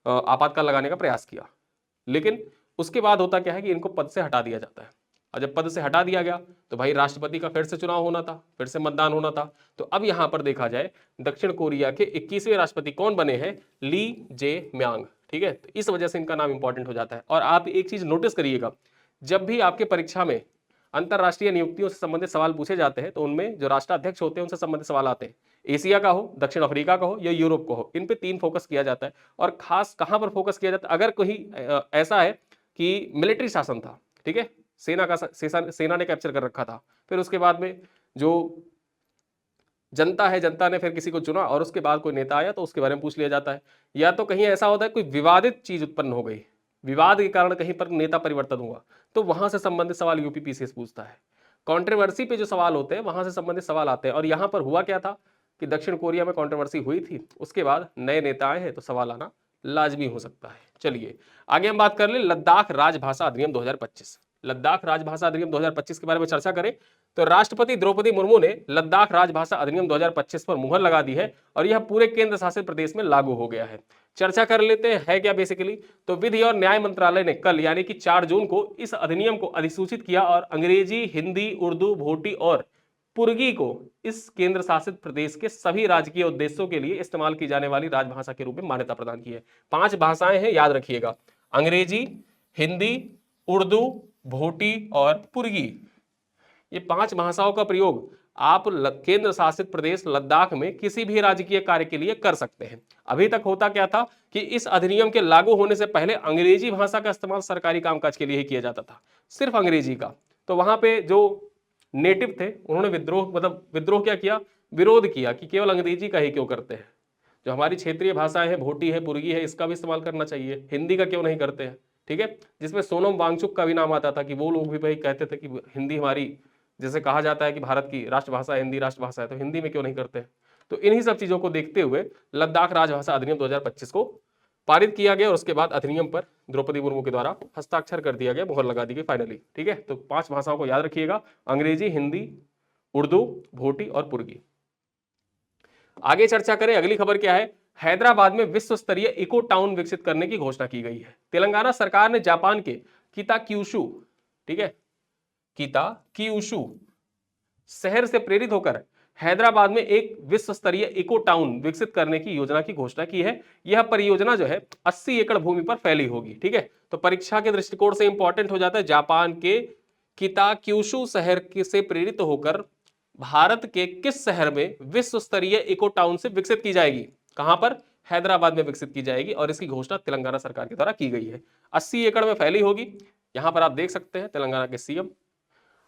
आपातकाल लगाने का प्रयास किया। लेकिन उसके बाद होता क्या है कि इनको पद से हटा दिया जाता है। और जब पद से हटा दिया गया तो भाई राष्ट्रपति का फिर से चुनाव होना था, फिर से मतदान होना था। तो अब यहां पर देखा जाए दक्षिण कोरिया के 21वें राष्ट्रपति कौन बने हैं, ली जे म्यांग। ठीक है, तो इस वजह से इनका नाम इंपॉर्टेंट हो जाता है। और आप एक चीज नोटिस करिएगा, जब भी आपके परीक्षा में अंतरराष्ट्रीय नियुक्तियों से संबंधित सवाल पूछे जाते हैं तो उनमें जो राष्ट्राध्यक्ष होते हैं उनसे संबंधित सवाल आते हैं। एशिया का हो, दक्षिण अफ्रीका का हो या यूरोप का हो, इन पे 3 फोकस किया जाता है। और खास कहां पर फोकस किया जाता है, अगर कोई ऐसा है कि मिलिट्री शासन था, ठीक है, सेना ने कैप्चर कर रखा था, फिर उसके बाद में जो जनता है, जनता ने फिर किसी को चुना और उसके बाद कोई नेता आया तो उसके बारे में पूछ लिया जाता है। या तो कहीं ऐसा होता है कोई विवादित चीज उत्पन्न हो गई, विवाद के कारण कहीं पर नेता परिवर्तन हुआ, तो वहां से संबंधित सवाल यूपीपीसीएस पूछता है। कंट्रोवर्सी पे जो सवाल होते हैं वहां से संबंधित सवाल आते हैं। और यहां पर हुआ क्या था कि दक्षिण कोरिया में कंट्रोवर्सी हुई थी, उसके बाद नए नेता आए हैं तो सवाल आना लाजमी हो सकता है। चलिए आगे हम बात कर ले लद्दाख राजभाषा अधिनियम 2025। लद्दाख राजभाषा अधिनियम 2025 के बारे में चर्चा करें तो राष्ट्रपति द्रौपदी मुर्मू ने लद्दाख राजभाषा अधिनियम 2025 पर मुहर लगा दी है और यह पूरे केंद्र शासित प्रदेश में लागू हो गया है। चर्चा कर लेते हैं है क्या बेसिकली। तो विधि और न्याय मंत्रालय ने कल यानी कि 4 जून को इस अधिनियम को अधिसूचित किया और अंग्रेजी, हिंदी, उर्दू, भोटी और पुर्गी को इस केंद्र शासित प्रदेश के सभी राजकीय उद्देश्यों के लिए इस्तेमाल की जाने वाली राजभाषा के रूप में मान्यता प्रदान की है। 5 भाषाएं हैं, याद रखिएगा, अंग्रेजी, हिंदी, उर्दू, भोटी और पुर्गी। ये 5 भाषाओं का प्रयोग आप केंद्र शासित प्रदेश लद्दाख में किसी भी राजकीय कार्य के लिए कर सकते हैं। अभी तक होता क्या था कि इस अधिनियम के लागू होने से पहले अंग्रेजी भाषा का इस्तेमाल सरकारी कामकाज के लिए ही किया जाता था, सिर्फ अंग्रेजी का। तो वहां पे जो नेटिव थे उन्होंने विद्रोह क्या किया, विरोध किया कि केवल अंग्रेजी का ही क्यों करते हैं, जो हमारी क्षेत्रीय भाषाएं हैं, भोटी है, पुर्गी है, इसका भी इस्तेमाल करना चाहिए, हिंदी का क्यों नहीं करते हैं। ठीक है, जिसमें सोनम वांगचुक का भी नाम आता था कि वो लोग भी भाई कहते थे कि हिंदी हमारी, जैसे कहा जाता है कि भारत की राष्ट्रभाषा हिंदी राष्ट्रभाषा है, तो हिंदी में क्यों नहीं करते हैं। तो इन्हीं सब चीजों को देखते हुए लद्दाख राजभाषा अधिनियम 2025 को पारित किया गया और उसके बाद अधिनियम पर द्रौपदी मुर्मू के द्वारा हस्ताक्षर कर दिया गया, मुहर लगा दी गई फाइनली। ठीक है, तो 5 भाषाओं को याद रखिएगा, अंग्रेजी, हिंदी, उर्दू, भोटी और पुर्गी। आगे चर्चा करें, अगली खबर क्या है। हैदराबाद में विश्व स्तरीय इको टाउन विकसित करने की घोषणा की गई है। तेलंगाना सरकार ने जापान के किताक्यूशु, ठीक है, किताक्यूशु शहर से प्रेरित होकर हैदराबाद में एक विश्व स्तरीय इको टाउन विकसित करने की योजना की घोषणा की है। यह परियोजना जो है 80 एकड़ भूमि पर फैली होगी। ठीक है, तो परीक्षा के दृष्टिकोण से इंपॉर्टेंट हो जाता है, जापान के किताक्यूशु शहर से प्रेरित होकर भारत के किस शहर में विश्व स्तरीय इको टाउन से विकसित की जाएगी, कहां पर, हैदराबाद में विकसित की जाएगी और इसकी घोषणा तेलंगाना सरकार के द्वारा की गई है। 80 एकड़ में फैली होगी, यहां पर आप देख सकते हैं तेलंगाना के सीएम।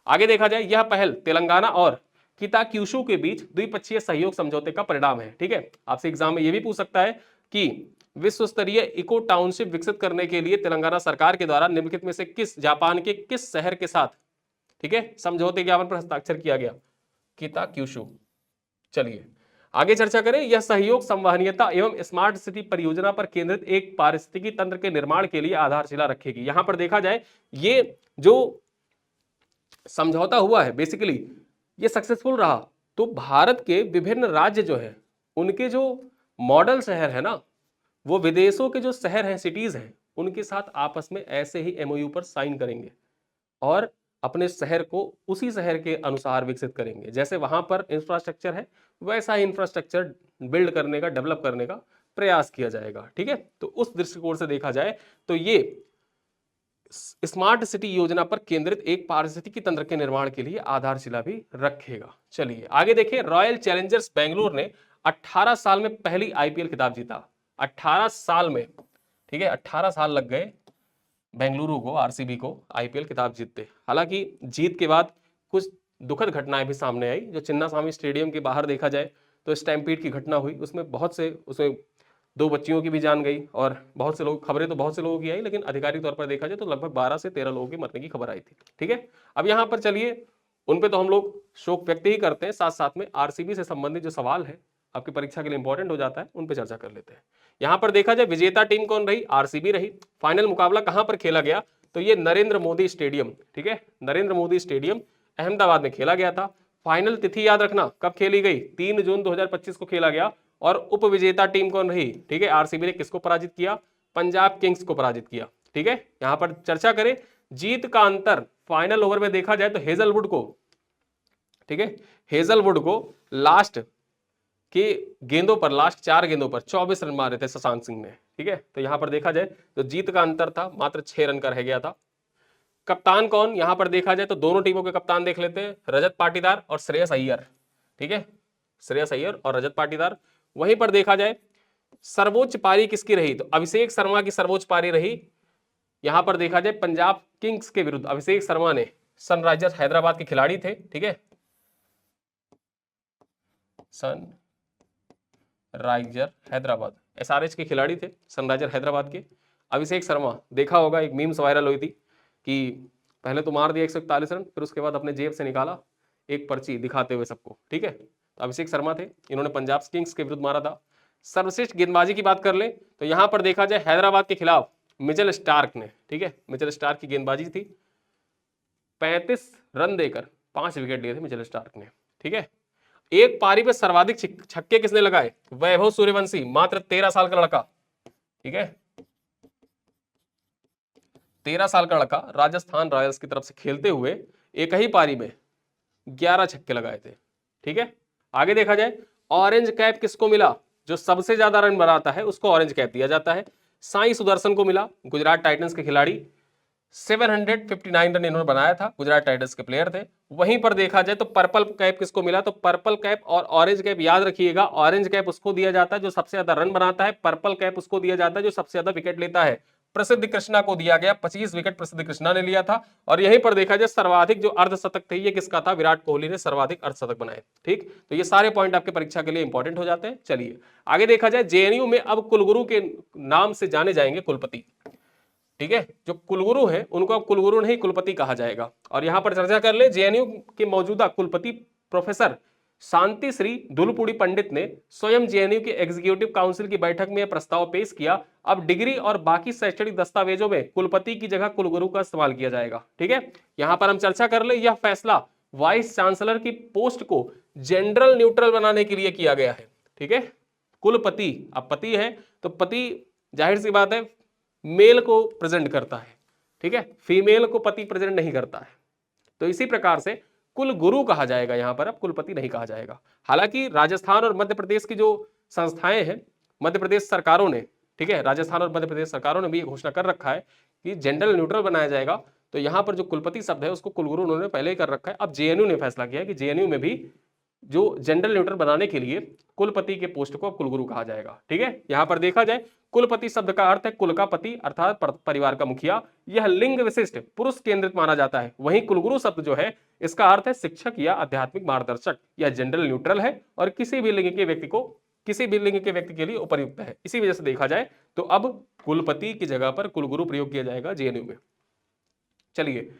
आगे देखा जाए, यह पहल तेलंगाना और किताक्यूशु के बीच द्विपक्षीय सहयोग समझौते का परिणाम है। ठीक है, आपसे एग्जाम में यह भी पूछ सकता है कि विश्व स्तरीय इको टाउनशिप विकसित करने के लिए तेलंगाना सरकार के द्वारा निम्नलिखित में से किस जापान के किस शहर के साथ, ठीक है, समझौते ज्ञापन पर हस्ताक्षर किया गया, किताक्यूशु। चलिए आगे चर्चा करें। यह सहयोग संवहनीयता एवं स्मार्ट सिटी परियोजना पर केंद्रित एक पारिस्थितिकी तंत्र के निर्माण के लिए आधारशिला रखेगी। यहां पर देखा जाए, ये जो समझौता हुआ है बेसिकली ये सक्सेसफुल रहा तो भारत के विभिन्न राज्य जो है उनके जो मॉडल शहर है ना, वो विदेशों के जो शहर हैं, सिटीज हैं, उनके साथ आपस में ऐसे ही एमओयू पर साइन करेंगे और अपने शहर को उसी शहर के अनुसार विकसित करेंगे। जैसे वहां पर इंफ्रास्ट्रक्चर है वैसा ही इंफ्रास्ट्रक्चर बिल्ड करने का, डेवलप करने का प्रयास किया जाएगा। ठीक है, तो उस दृष्टिकोण से देखा जाए तो ये स्मार्ट सिटी योजना पर केंद्रित एक पारिस्थितिकी तंत्र के निर्माण के लिए आधारशिला भी रखेगा। चलिए आगे देखिए, रॉयल चैलेंजर्स बेंगलुरु ने 18 साल में पहली आईपीएल खिताब जीता। 18 साल में, ठीक है, 18 साल लग गए बेंगलुरु को, आरसीबी को आईपीएल खिताब जीतते। हालांकि जीत के बाद कुछ दुखद घटनाएं भी सामने आई। जो चिन्नास्वामी स्टेडियम के बाहर देखा जाए तो स्टैम्पीड की घटना हुई, उसमें बहुत से, उसमें 2 बच्चियों की भी जान गई और बहुत से लोग, खबरें तो बहुत से लोगों की आई लेकिन आधिकारिक तौर पर देखा जाए तो लगभग 12 से 13 लोगों के मरने की खबर आई थी। ठीक है, अब यहाँ पर चलिए उन पे तो हम लोग शोक व्यक्त ही करते हैं, साथ साथ में आरसीबी से संबंधित जो सवाल है आपकी परीक्षा के लिए इंपॉर्टेंट हो जाता है, उन पे चर्चा कर लेते हैं। यहाँ पर देखा जाए विजेता टीम कौन रही, आरसीबी रही। फाइनल मुकाबला कहां पर खेला गया, तो ये नरेंद्र मोदी स्टेडियम, ठीक है, नरेंद्र मोदी स्टेडियम अहमदाबाद में खेला गया था। फाइनल तिथि याद रखना कब खेली गई, 3 जून 2025 को खेला गया। और उपविजेता टीम कौन रही, ठीक है, आरसीबी ने किसको पराजित किया, पंजाब किंग्स को पराजित किया। ठीक है, यहां पर चर्चा करें जीत का अंतर फाइनल ओवर में देखा जाए तो हेजलवुड को, ठीक है, हेजलवुड को लास्ट के गेंदों पर, लास्ट 4 गेंदों पर 24 रन मारे थे शशांक सिंह ने। ठीक है, तो यहां पर देखा जाए तो जीत का अंतर था मात्र 6 रन का रह गया था। कप्तान कौन, यहां पर देखा जाए तो दोनों टीमों के कप्तान देख लेते हैं, रजत पाटीदार और श्रेयस अय्यर। ठीक है, श्रेयस अय्यर और रजत पाटीदार। वहीं पर देखा जाए सर्वोच्च पारी किसकी रही, तो अभिषेक शर्मा की सर्वोच्च पारी रही। यहां पर देखा जाए पंजाब किंग्स के विरुद्ध अभिषेक शर्मा ने, सनराइजर्स हैदराबाद के खिलाड़ी थे, ठीक है, सनराइजर हैदराबाद, एसआरएच के खिलाड़ी थे सनराइजर हैदराबाद के। अभिषेक शर्मा, देखा होगा एक मीम्स वायरल हुई थी कि पहले तो मार दिया 141 रन, फिर उसके बाद अपने जेब से निकाला एक पर्ची दिखाते हुए सबको। ठीक है, तो अभिषेक शर्मा थे, इन्होंने पंजाब किंग्स के विरुद्ध मारा था। सर्वश्रेष्ठ गेंदबाजी की बात कर ले तो यहां पर देखा जाए हैदराबाद के खिलाफ मिचेल स्टार्क ने, ठीक है, मिचेल स्टार्क की गेंदबाजी थी। 35 रन देकर 5 विकेट लिए थे मिचेल स्टार्क ने। ठीक है, एक पारी पे सर्वाधिक छक्के किसने लगाए? वैभव सूर्यवंशी, मात्र 13 साल का लड़का। ठीक है, 13 साल का लड़का राजस्थान रॉयल्स की तरफ से खेलते हुए एक ही पारी में 11 छक्के लगाए थे। ठीक है, आगे देखा जाए ऑरेंज कैप किसको मिला? जो सबसे ज्यादा रन बनाता है उसको ऑरेंज कैप दिया जाता है। साई सुदर्शन को मिला, गुजरात टाइटंस के खिलाड़ी, 759 रन इन्होंने बनाया था, गुजरात टाइटंस के प्लेयर थे। वहीं पर देखा जाए तो पर्पल कैप किसको मिला? तो पर्पल कैप और ऑरेंज कैप याद रखिएगा, ऑरेंज कैप उसको दिया जाता है जो सबसे ज्यादा रन बनाता है, पर्पल कैप उसको दिया जाता है जो सबसे ज्यादा विकेट लेता है। प्रसिद्ध कृष्णा को दिया गया, 25 विकेट प्रसिद्ध कृष्णा ने लिया था। और यहीं पर देखा जाए सर्वाधिक जो अर्धशतक थे ये किसका था? विराट कोहली ने सर्वाधिक अर्धशतक बनाए। ठीक, तो ये सारे पॉइंट आपके परीक्षा के लिए इंपॉर्टेंट हो जाते हैं। चलिए आगे देखा जाए, जेएनयू में अब कुलगुरु के नाम से जाने जाएंगे कुलपति। ठीक है, जो कुलगुरु हैं उनको अब कुलगुरु नहीं कुलपति कहा जाएगा। और यहां पर चर्चा कर ले, जेएनयू के मौजूदा कुलपति प्रोफेसर शांति श्री धुलपुड़ी पंडित ने स्वयं जेएनयू के एग्जीक्यूटिव काउंसिल की बैठक में यह प्रस्ताव पेश किया, अब डिग्री और बाकी शैक्षणिक दस्तावेजों में कुलपति की जगह कुलगुरु का इस्तेमाल किया जाएगा। ठीक है, यहां पर हम चर्चा कर ले, यह फैसला वाइस चांसलर की पोस्ट को जेंडर न्यूट्रल बनाने के लिए किया गया है। ठीक है, कुलपति, अब पति है तो पति जाहिर सी बात है मेल को प्रेजेंट करता है। ठीक है, फीमेल को पति प्रेजेंट नहीं करता है। तो इसी प्रकार से कुल गुरु कहा जाएगा, यहां पर अब कुलपति नहीं कहा जाएगा। हालांकि राजस्थान और मध्य प्रदेश की जो संस्थाएं हैं, मध्य प्रदेश सरकारों ने, ठीक है, राजस्थान और मध्य प्रदेश सरकारों ने भी घोषणा कर रखा है कि जेंडर न्यूट्रल बनाया जाएगा। तो यहां पर जो कुलपति शब्द है उसको कुलगुरु उन्होंने पहले ही कर रखा है। अब जेएनयू ने फैसला किया कि जेएनयू में भी जो जेंडर न्यूट्रल बनाने के लिए कुलपति के पोस्ट को अब कुलगुरु कहा जाएगा। ठीक है, यहां पर देखा जाए कुलपति शब्द का अर्थ है कुल का पति अर्थात परिवार का मुखिया। यह लिंग विशिष्ट पुरुष केंद्रित माना जाता है। वहीं कुलगुरु शब्द जो है इसका अर्थ है शिक्षक या आध्यात्मिक मार्गदर्शक। यह जेंडर न्यूट्रल है और किसी भी लिंग के व्यक्ति के लिए उपयुक्त है। इसी वजह से देखा जाए तो अब कुलपति की जगह पर कुलगुरु प्रयोग किया जाएगा जेएनयू में। चलिए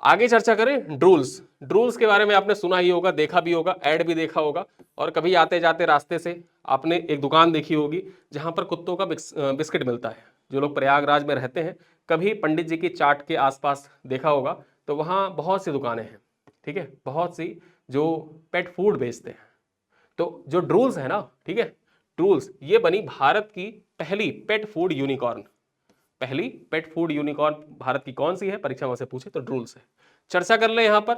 आगे चर्चा करें ड्रूल्स के बारे में आपने सुना ही होगा, देखा भी होगा, ऐड भी देखा होगा, और कभी आते जाते रास्ते से आपने एक दुकान देखी होगी जहां पर कुत्तों का बिस्किट मिलता है। जो लोग प्रयागराज में रहते हैं, कभी पंडित जी की चाट के आसपास देखा होगा, तो वहां बहुत सी दुकानें हैं। ठीक है, बहुत सी जो पेट फूड बेचते हैं। तो जो ड्रूल्स है ना, ठीक है, ड्रूल्स ये बनी भारत की पहली पेट फूड यूनिकॉर्न। पहली पेट फूड यूनिकॉर्न भारत की कौन सी है? परीक्षा में से पूछे तो ड्रूल्स है। चर्चा कर ले यहां पर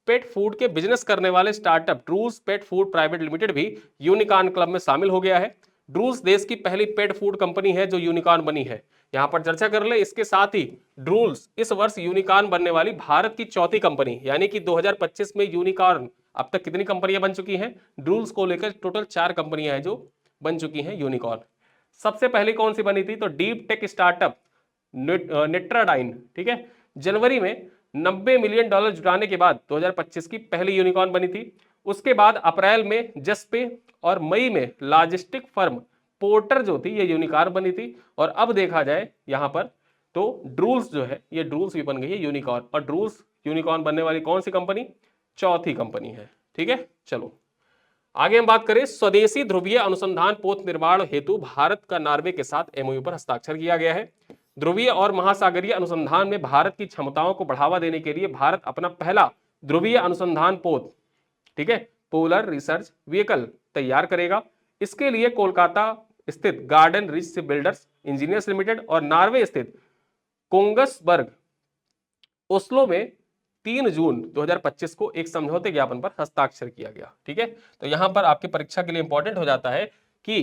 पेट फूड के बिजनेस करने वाले startup Drools pet food private limited भी यूनिकॉर्न क्लब में शामिल हो गया है। ड्रूल्स देश की पहली पेट फूड कंपनी है जो यूनिकॉर्न बनी है। यहां पर चर्चा कर ले, इसके साथ ही ड्रूल्स इस वर्ष यूनिकॉर्न बनने वाली भारत की चौथी कंपनी, यानी कि 2025 में यूनिकॉर्न अब तक कितनी कंपनियां बन चुकी हैं? ड्रूल्स को लेकर टोटल 4 कंपनियां हैं जो बन चुकी हैं यूनिकॉर्न। सबसे पहले कौन सी बनी थी? तो डीप टेक स्टार्टअप नेट्राडाइन। ठीक है, जनवरी में $90 मिलियन जुटाने के बाद 2025 की पहली यूनिकॉर्न बनी थी। उसके बाद अप्रैल में जसपे और मई में लॉजिस्टिक फर्म पोर्टर जो थी ये यूनिकॉर्न बनी थी। और अब देखा जाए यहां पर तो ड्रूल्स जो है ये ड्रूल्स भी बन गई है यूनिकॉर्न। और ड्रूल्स यूनिकॉर्न बनने वाली कौन सी कंपनी? चौथी कंपनी है। ठीक है, चलो आगे हम बात करें, स्वदेशी ध्रुवीय अनुसंधान पोत निर्माण हेतु भारत का नॉर्वे के साथ एमओयू पर हस्ताक्षर किया गया है। ध्रुवीय और महासागरीय अनुसंधान में भारत की क्षमताओं को बढ़ावा देने के लिए भारत अपना पहला ध्रुवीय अनुसंधान पोत, ठीक है, पोलर रिसर्च व्हीकल तैयार करेगा। इसके लिए कोलकाता स्थित garden rich builders engineers limited और नॉर्वे स्थित कोंगसबर्ग ओस्लो में 3 जून 2025 को एक समझौते ज्ञापन पर हस्ताक्षर किया गया। ठीक है, तो यहां पर आपके परीक्षा के लिए इंपॉर्टेंट हो जाता है कि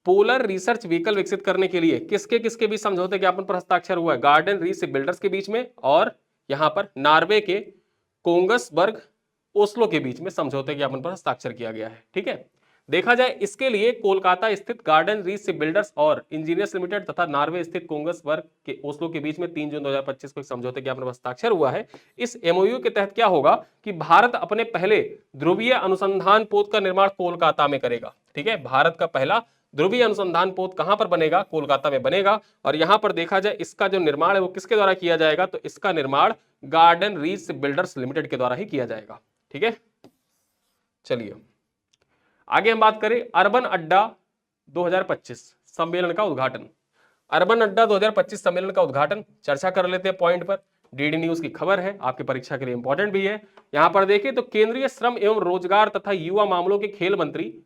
पोलर रिसर्च व्हीकल विकसित करने के लिए किसके बीच समझौते ज्ञापन पर हस्ताक्षर हुआ है? गार्डन रीच बिल्डर्स के बीच में और यहां पर नॉर्वे के कोंगसबर्ग ओस्लो के बीच में समझौते ज्ञापन पर हस्ताक्षर किया गया है। ठीक है, देखा जाए इसके लिए कोलकाता स्थित गार्डन रीच बिल्डर्स और इंजीनियर्स लिमिटेड तथा नॉर्वे स्थित कोंगसबर्ग के ओस्लो के बीच में 3 जून 2025 को एक समझौते ज्ञापन पर हस्ताक्षर हुआ है। इस एमओयू के तहत क्या होगा कि भारत अपने पहले ध्रुवीय अनुसंधान पोत का निर्माण कोलकाता में करेगा। ठीक है, भारत का पहला ध्रुवीय अनुसंधान पोत कहां पर बनेगा? कोलकाता में बनेगा। और यहां पर देखा जाए इसका जो निर्माण है वो किसके द्वारा किया जाएगा? तो इसका निर्माण गार्डन रीच बिल्डर्स लिमिटेड के द्वारा ही किया जाएगा। ठीक है, चलिए आगे हम बात करें, अर्बन अड्डा 2025 सम्मेलन का उद्घाटन। अर्बन अड्डा 2025 सम्मेलन का उद्घाटन चर्चा कर लेते हैं पॉइंट पर। डीडी न्यूज की खबर है, आपकी परीक्षा के लिए इंपॉर्टेंट भी है। यहां पर देखिए तो केंद्रीय श्रम एवं रोजगार तथा युवा मामलों के खेल मंत्री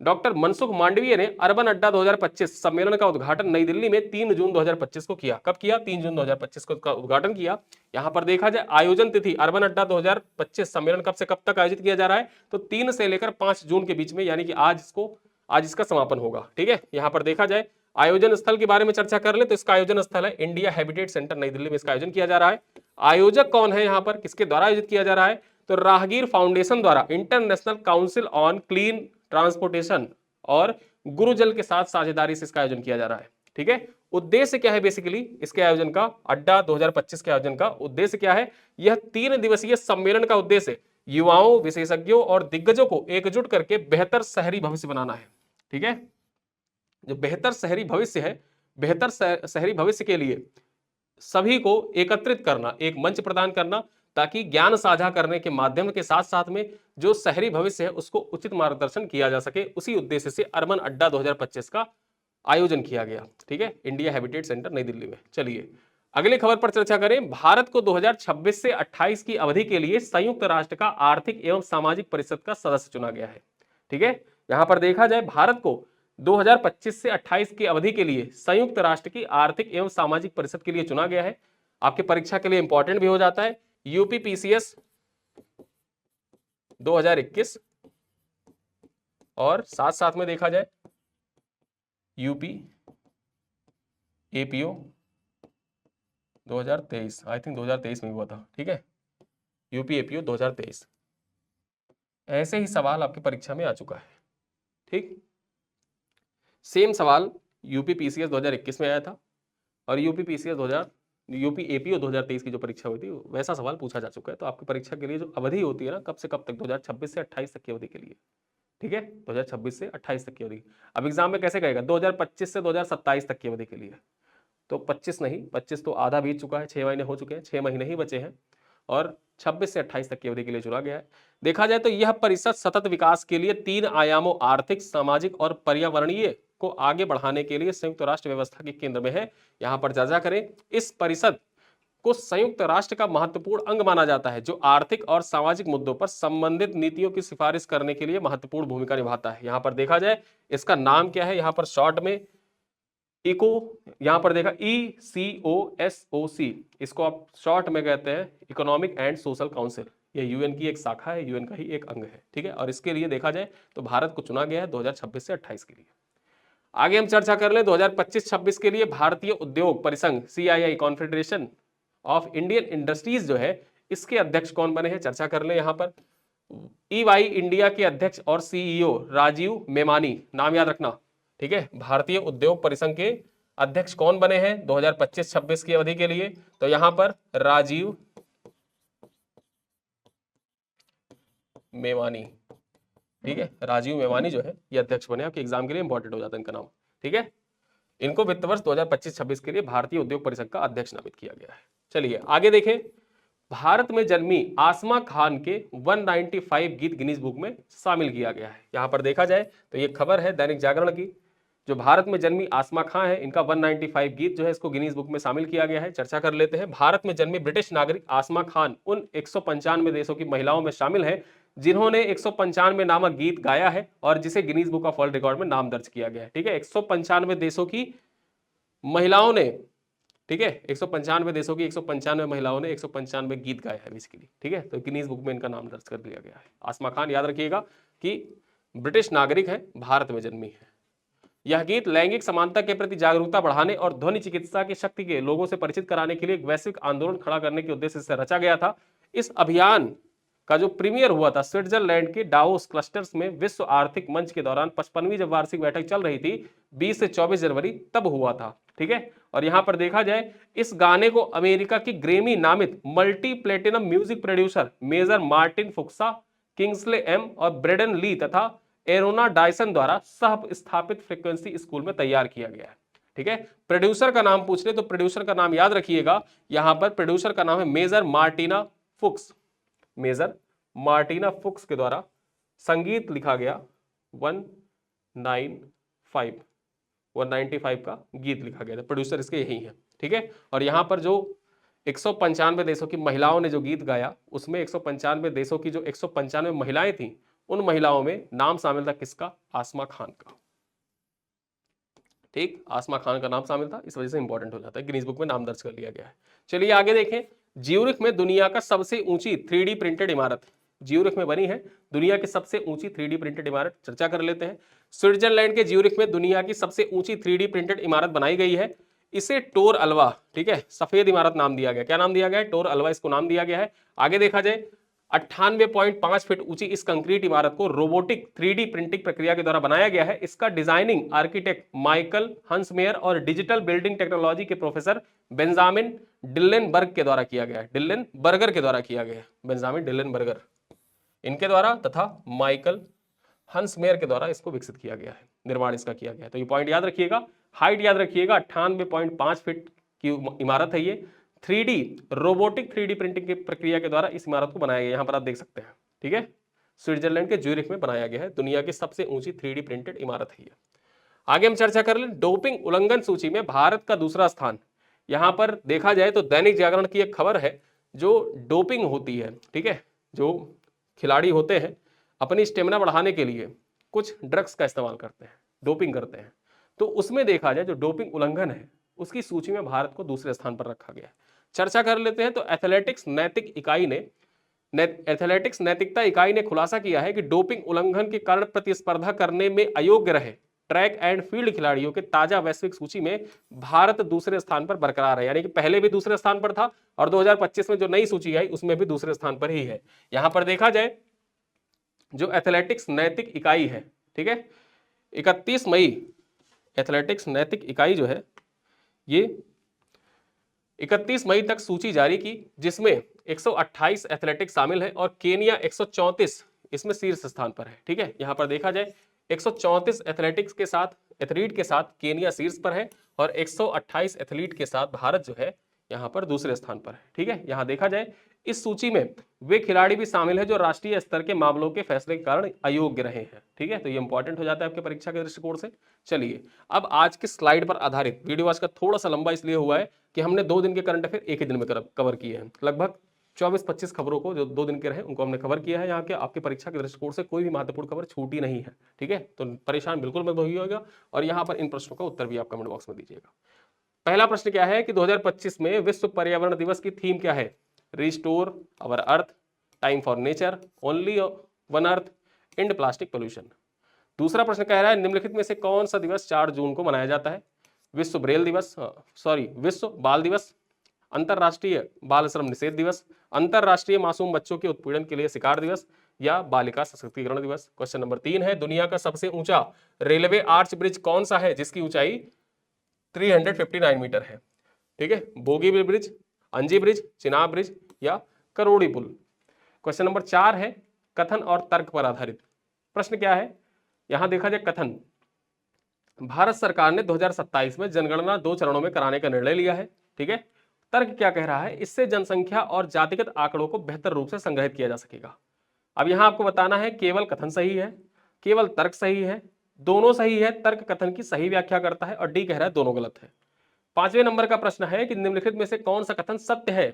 डॉक्टर मनसुख मांडवीय ने अर्बन अड्डा 2025 सम्मेलन का उद्घाटन नई दिल्ली में 3 जून 2025 को किया। कब किया? 3 जून 2025 को इसका उद्घाटन किया। यहां पर देखा जाए आयोजन तिथि अर्बन अड्डा 2025 सम्मेलन कब से कब तक आयोजित किया जा रहा है, तो 3 से लेकर 5 जून के बीच में, यानी कि आज इसका समापन होगा। ठीक है, यहां पर देखा जाए आयोजन स्थल के बारे में चर्चा कर ले तो इसका आयोजन स्थल है इंडिया हैबिटेट सेंटर नई दिल्ली में इसका आयोजन किया जा रहा है। आयोजक कौन है यहां पर, किसके द्वारा आयोजित किया जा रहा है, तो राहगीर फाउंडेशन द्वारा international council on clean transportation और गुरुजल के साथ साझेदारी से इसका आयोजन किया जा रहा है। ठीक है, उद्देश्य क्या है बेसिकली इसके आयोजन का, अड्डा 2025 के आयोजन का उद्देश्य क्या है, यह 3 दिवसीय सम्मेलन का उद्देश्य युवाओं, विशेषज्ञों और दिग्गजों को एकजुट करके बेहतर शहरी भविष्य बनाना है। ठीक है, जो बेहतर शहरी भविष्य है, बेहतर शहरी भविष्य के लिए सभी को एकत्रित करना, एक मंच प्रदान करना, ताकि ज्ञान साझा करने के माध्यम के साथ साथ में जो शहरी भविष्य है उसको उचित मार्गदर्शन किया जा सके, उसी उद्देश्य से अर्बन अड्डा 2025 का आयोजन किया गया। ठीक है, इंडिया हैबिटेट सेंटर नई दिल्ली में। चलिए अगली खबर पर चर्चा करें। भारत को 2026 से 28 की अवधि के लिए संयुक्त राष्ट्र का आर्थिक एवं सामाजिक परिषद का सदस्य चुना गया है। ठीक है, यहां पर देखा जाए भारत को 2025 से 28 की अवधि के लिए संयुक्त राष्ट्र की आर्थिक एवं सामाजिक परिषद के लिए चुना गया है। आपके परीक्षा के लिए इंपॉर्टेंट भी हो जाता है। यूपीपीसीएस 2021 और साथ साथ में देखा जाए यूपी एपीओ 2023, आई थिंक 2023 में हुआ था। ठीक है, यूपी एपीओ 2023, ऐसे ही सवाल आपकी परीक्षा में आ चुका है। ठीक, सेम सवाल यूपी पीसीएस 2021 में आया था और यूपी एपीओ 2023 की जो परीक्षा हुई थी वैसा सवाल पूछा जा चुका है। तो आपकी परीक्षा के लिए जो अवधि होती है ना, कब से कब तक, 2026 से 28 तक की अवधि के लिए। ठीक है, 2026 से 28 तक की अवधि। अब एग्जाम में कैसे कहेगा, 2025 से 2027 तक की अवधि के लिए। तो 25 नहीं, 25 तो आधा बीत चुका है, 6 महीने हो चुके हैं, 6 महीने ही बचे हैं और 26 से 28 तक की अवधि के लिए चुना गया है। देखा जाए तो यह परिषद सतत विकास के लिए 3 आयामों आर्थिक, सामाजिक और पर्यावरणीय को आगे बढ़ाने के लिए संयुक्त राष्ट्र व्यवस्था के केंद्र में है। यहां पर चर्चा करें, इस परिषद को संयुक्त राष्ट्र का महत्वपूर्ण अंग माना जाता है, जो आर्थिक और सामाजिक मुद्दों पर संबंधित नीतियों की सिफारिश करने के लिए महत्वपूर्ण भूमिका निभाता है। यहां पर देखा जाए इसका नाम क्या है, यहां पर शॉर्ट में इको, यहां पर देखा ECOSOC, इसको आप शॉर्ट में कहते हैं इकोनॉमिक एंड सोशल काउंसिल। ये यूएन की एक शाखा है, यूएन का ही एक अंग है। ठीक है, और इसके लिए देखा जाए तो भारत को चुना गया है 2026 से 28 के लिए। आगे हम चर्चा कर लें 2025-26 के लिए भारतीय उद्योग परिसंघ CII confederation of Indian industries जो है, इसके अध्यक्ष कौन बने हैं, चर्चा कर लें। यहां पर EY इंडिया के अध्यक्ष और CEO राजीव मेमानी, नाम याद रखना। ठीक है, भारतीय उद्योग परिसंघ के अध्यक्ष कौन बने हैं 2025-26 की अवधि के लिए, तो यहां पर राजीव मेवानी। ठीक है, राजीव मेवानी जो है ये अध्यक्ष बने, आपके एग्जाम के लिए इंपॉर्टेंट हो जाता है इनका नाम। ठीक है, इनको वित्त वर्ष 2025-26 के लिए भारतीय उद्योग परिषद का अध्यक्ष नामित किया गया है। चलिए आगे देखें, भारत में जन्मी आसमा खान के 195 गीत गिनीज बुक में शामिल किया गया है। यहां पर देखा जाए तो ये खबर है दैनिक जागरण की, जो भारत में जन्मी आसमा खान है, इनका 195 गीत जो है इसको गिनीज बुक में शामिल किया गया है। चर्चा कर लेते हैं। भारत में जन्मी ब्रिटिश नागरिक आसमा खान उन 195 देशों की महिलाओं में शामिल है जिन्होंने 195 नामक गीत गाया है और जिसे Guinness book of world record में नाम दर्ज किया गया है। ठीक है, 195 देशों की महिलाओं ने, ठीक है, 195 देशों की 195 महिलाओं ने 195 गीत गाए हैं बेसिकली। ठीक है, तो गिनीज बुक में इनका नाम दर्ज कर दिया गया है। आसमा खान याद रखिएगा कि ब्रिटिश नागरिक है, भारत में जन्मी है। यह गीत लैंगिक समानता के प्रति जागरूकता बढ़ाने और ध्वनि चिकित्सा की शक्ति के लोगों से परिचित कराने के लिए एक वैश्विक आंदोलन खड़ा करने के उद्देश्य से रचा गया था। इस अभियान का जो प्रीमियर हुआ था स्विट्जरलैंड के डावोस क्लस्टर्स में विश्व आर्थिक मंच के दौरान 55वीं जब वार्षिक बैठक चल रही थी 20 से 24 जनवरी तब हुआ था। ठीक है, और यहां पर देखा जाए इस गाने को अमेरिका की ग्रेमी नामित multi platinum music producer Major Martin Fuksa, Kingsley M और ब्रेडन ली तथा एरोना डायसन द्वारा सह स्थापित फ्रीक्वेंसी स्कूल में तैयार किया गया है। ठीक है, प्रोड्यूसर का नाम पूछ ले तो प्रोड्यूसर का नाम याद रखिएगा, यहां पर प्रोड्यूसर का नाम है major Martina Fuchs. Major Martina Fuchs के द्वारा संगीत लिखा गया 195 का गीत लिखा गया था, प्रोड्यूसर इसके यही है। ठीक है, और यहां पर जो 195 देशों की महिलाओं ने जो गीत गाया उसमें 195 देशों की जो 195 महिलाएं थीं, उन महिलाओं में नाम शामिल था किसका? आसमा खान का। ठीक, आसमा खान का नाम शामिल था, इस वजह से इंपॉर्टेंट हो जाता है, गिनीज बुक में नाम दर्ज कर लिया गया है। चलिए आगे देखें, ज्यूरिख में दुनिया का सबसे ऊंची 3D प्रिंटेड इमारत ज्यूरिख में बनी है, दुनिया की सबसे ऊंची 3D प्रिंटेड इमारत, चर्चा कर लेते हैं। स्विट्जरलैंड के ज्यूरिख में दुनिया की सबसे ऊंची 3D प्रिंटेड इमारत बनाई गई है, इसे टोर अल्वा, ठीक है, सफेद इमारत नाम दिया गया। क्या नाम दिया गया है? टोर अल्वा इसको नाम दिया गया है। आगे देखा जाए 98.5 फीट ऊंची इस कंक्रीट इमारत को रोबोटिक 3D प्रिंटिंग प्रक्रिया के द्वारा बनाया गया है। इसका डिजाइनिंग आर्किटेक्ट माइकल हंसमेयर और डिजिटल बिल्डिंग टेक्नोलॉजी के प्रोफेसर बेंजामिन डिल्लेनबर्ग के द्वारा किया गया है, डिल्लेनबर्गर के द्वारा किया गया है, बेंजामिन डिल्लेनबर्गर इनके द्वारा तथा माइकल हंसमेयर के द्वारा इसको विकसित किया गया है, निर्माण इसका किया गया है। तो ये पॉइंट याद रखिएगा, हाइट याद रखिएगा, 98.5 फीट की इमारत है ये। 3D रोबोटिक 3D प्रिंटिंग की प्रक्रिया के द्वारा इस इमारत को बनाया गया, यहां पर आप देख सकते हैं, ठीक है, स्विट्जरलैंड के ज्यूरिख में बनाया गया है, दुनिया की सबसे ऊंची 3D प्रिंटेड इमारत है ये। आगे हम चर्चा कर लें, डोपिंग उल्लंघन सूची में भारत का दूसरा स्थान। यहां पर देखा जाए तो दैनिक जागरण की एक खबर है, जो डोपिंग होती है, ठीक है, जो खिलाड़ी होते हैं अपनी स्टेमिना बढ़ाने के लिए कुछ ड्रग्स का इस्तेमाल करते हैं, डोपिंग करते हैं, तो उसमें देखा जाए जो डोपिंग उल्लंघन है उसकी सूची में भारत को दूसरे स्थान पर रखा गया है। चर्चा कर लेते हैं, तो एथलेटिक्स नैतिकता इकाई ने खुलासा किया है कि डोपिंग उल्लंघन के कारण प्रतिस्पर्धा करने में अयोग्य रहे ट्रैक एंड फील्ड खिलाड़ियों के ताजा वैश्विक सूची में भारत दूसरे स्थान पर बरकरार है, यानी कि पहले भी दूसरे स्थान पर था और 2025 में जो नई सूची आई उसमें भी दूसरे स्थान पर ही है। यहां पर देखा जाए जो एथलेटिक्स नैतिक इकाई है, ठीक है, 31 मई एथलेटिक्स नैतिक इकाई जो है ये 31 मई तक सूची जारी की, जिसमें 128 एथलेटिक्स शामिल है और केनिया 134 इसमें शीर्ष स्थान पर है, ठीक है। यहां पर देखा जाए 134 एथलीट के साथ केनिया शीर्ष पर है और 128 एथलीट के साथ भारत जो है यहां पर दूसरे स्थान पर है, ठीक है। यहां देखा जाए इस सूची में वे खिलाड़ी भी शामिल है जो राष्ट्रीय स्तर के मामलों के फैसले के कारण अयोग्य रहे हैं, ठीक है। तो ये इंपॉर्टेंट हो जाता है आपके परीक्षा के दृष्टिकोण से। चलिए अब आज की स्लाइड पर आधारित वीडियो, आज का थोड़ा सा लंबा इसलिए हुआ है कि हमने 2 दिन के करंट अफेयर एक ही दिन में कवर किए हैं, लगभग 24-25 खबरों को जो 2 दिन के रहे उनको हमने कवर किया है। यहाँ के आपके परीक्षा के दृष्टिकोण से कोई भी महत्वपूर्ण खबर छूटी नहीं है, ठीक है। तो परेशान बिल्कुल मत होइएगा और यहाँ पर इन प्रश्नों का उत्तर भी आप कमेंट बॉक्स में दीजिएगा। पहला प्रश्न क्या है कि 2025 में विश्व पर्यावरण दिवस की थीम क्या है? Restore our earth, time for nature, only one earth, and plastic pollution. दूसरा प्रश्न कह रहा है निम्नलिखित में से कौन सा दिवस 4 जून को मनाया जाता है? विश्व ब्रेल दिवस, विश्व बाल दिवस, अंतरराष्ट्रीय बाल श्रम निषेध दिवस, अंतरराष्ट्रीय मासूम बच्चों के उत्पीड़न के लिए शिकार दिवस या बालिका सशक्तिकरण दिवस। क्वेश्चन नंबर 3 है दुनिया का सबसे ऊंचा रेलवे आर्च ब्रिज कौन सा है जिसकी ऊंचाई 359 मीटर है? ठीक है, बोगीबिल ब्रिज, अंजी ब्रिज, चिनाब ब्रिज या करोड़ी पुल। क्वेश्चन नंबर 4 है कथन और तर्क पर आधारित। प्रश्न क्या है? यहां देखा जाए कथन, भारत सरकार ने 2027 में जनगणना 2 चरणों में कराने का निर्णय लिया है, ठीक है। तर्क क्या कह रहा है? इससे जनसंख्या और जातिगत आंकड़ों को बेहतर रूप से संग्रहित किया जा सकेगा। अब यहां आपको बताना है केवल कथन सही है, केवल तर्क सही है, दोनों सही है, तर्क कथन की सही व्याख्या करता है और डी कह रहा है दोनों गलत है। 5वें नंबर का प्रश्न है कि निम्नलिखित में से कौन सा कथन सत्य है?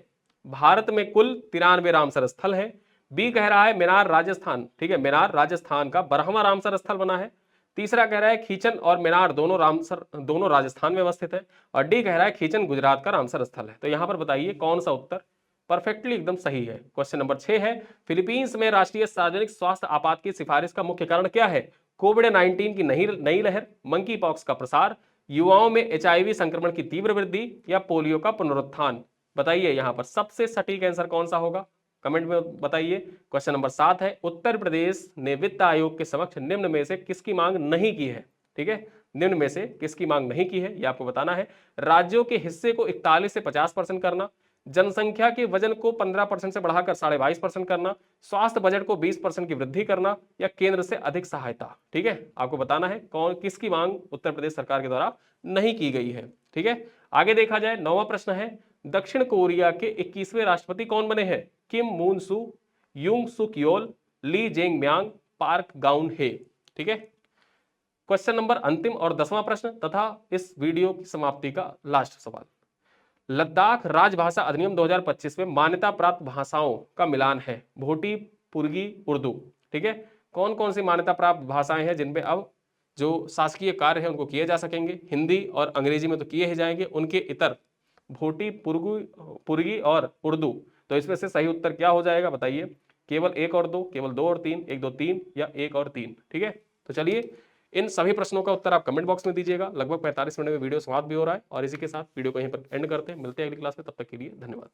भारत में कुल 93 रामसर स्थल है। बी कह रहा है मिनार राजस्थान, ठीक है, मिनार राजस्थान का 12वां रामसर स्थल बना है। तीसरा कह रहा है खीचन और मिनार दोनों राजस्थान में अवस्थित है और डी कह रहा है खीचन गुजरात का रामसर स्थल है। तो यहां पर बताइए कौन सा उत्तर परफेक्टली एकदम सही है। क्वेश्चन नंबर 6 है फिलीपींस में राष्ट्रीय सार्वजनिक स्वास्थ्य आपात की सिफारिश का मुख्य कारण क्या है? कोविड-19 की नई लहर, मंकी पॉक्स का प्रसार, युवाओं में HIV संक्रमण की तीव्र वृद्धि या पोलियो का पुनरुत्थान। बताइए यहां पर सबसे सटीक आंसर कौन सा होगा, कमेंट में बताइए। क्वेश्चन नंबर 7 है उत्तर प्रदेश ने वित्त आयोग के समक्ष निम्न में से किसकी मांग नहीं की है? ठीक है, निम्न में से किसकी मांग नहीं की है यह आपको बताना है। राज्यों के हिस्से को 41 से 50% करना, जनसंख्या के वजन को 15% से बढ़ाकर 22.5% करना, स्वास्थ्य बजट को 20% की वृद्धि करना या केंद्र से अधिक सहायता। ठीक है, आपको बताना है कौन किसकी मांग उत्तर प्रदेश सरकार के द्वारा नहीं की गई है। ठीक है, आगे देखा जाए 9वां प्रश्न है दक्षिण कोरिया के 21वें राष्ट्रपति कौन बने हैं? किम मून सू, यूंग सुक योल, ली जेंग म्यांग, पार्क गाउन हे। ठीक है, क्वेश्चन नंबर अंतिम और 10वां प्रश्न तथा इस वीडियो की समाप्ति का लास्ट सवाल। लद्दाख राजभाषा अधिनियम 2025 में मान्यता प्राप्त भाषाओं का मिलान है। भोटी, पुर्गी, उर्दू। ठीक है, कौन कौन सी मान्यता प्राप्त भाषाएं हैं जिनपे अब जो शासकीय कार्य है उनको किए जा सकेंगे? हिंदी और अंग्रेजी में तो किए ही जाएंगे, उनके इतर भोटी, पुर्गी और उर्दू। तो इसमें से सही उत्तर क्या हो जाएगा बताइए? केवल 1 और 2, केवल 2 और 3, 1 2 3 या 1 और 3। ठीक है, तो चलिए इन सभी प्रश्नों का उत्तर आप कमेंट बॉक्स में दीजिएगा। लगभग 45 मिनट में वीडियो समाप्त भी हो रहा है और इसी के साथ वीडियो को यहीं पर एंड करते हैं। मिलते हैं अगली क्लास में, तब तक के लिए धन्यवाद।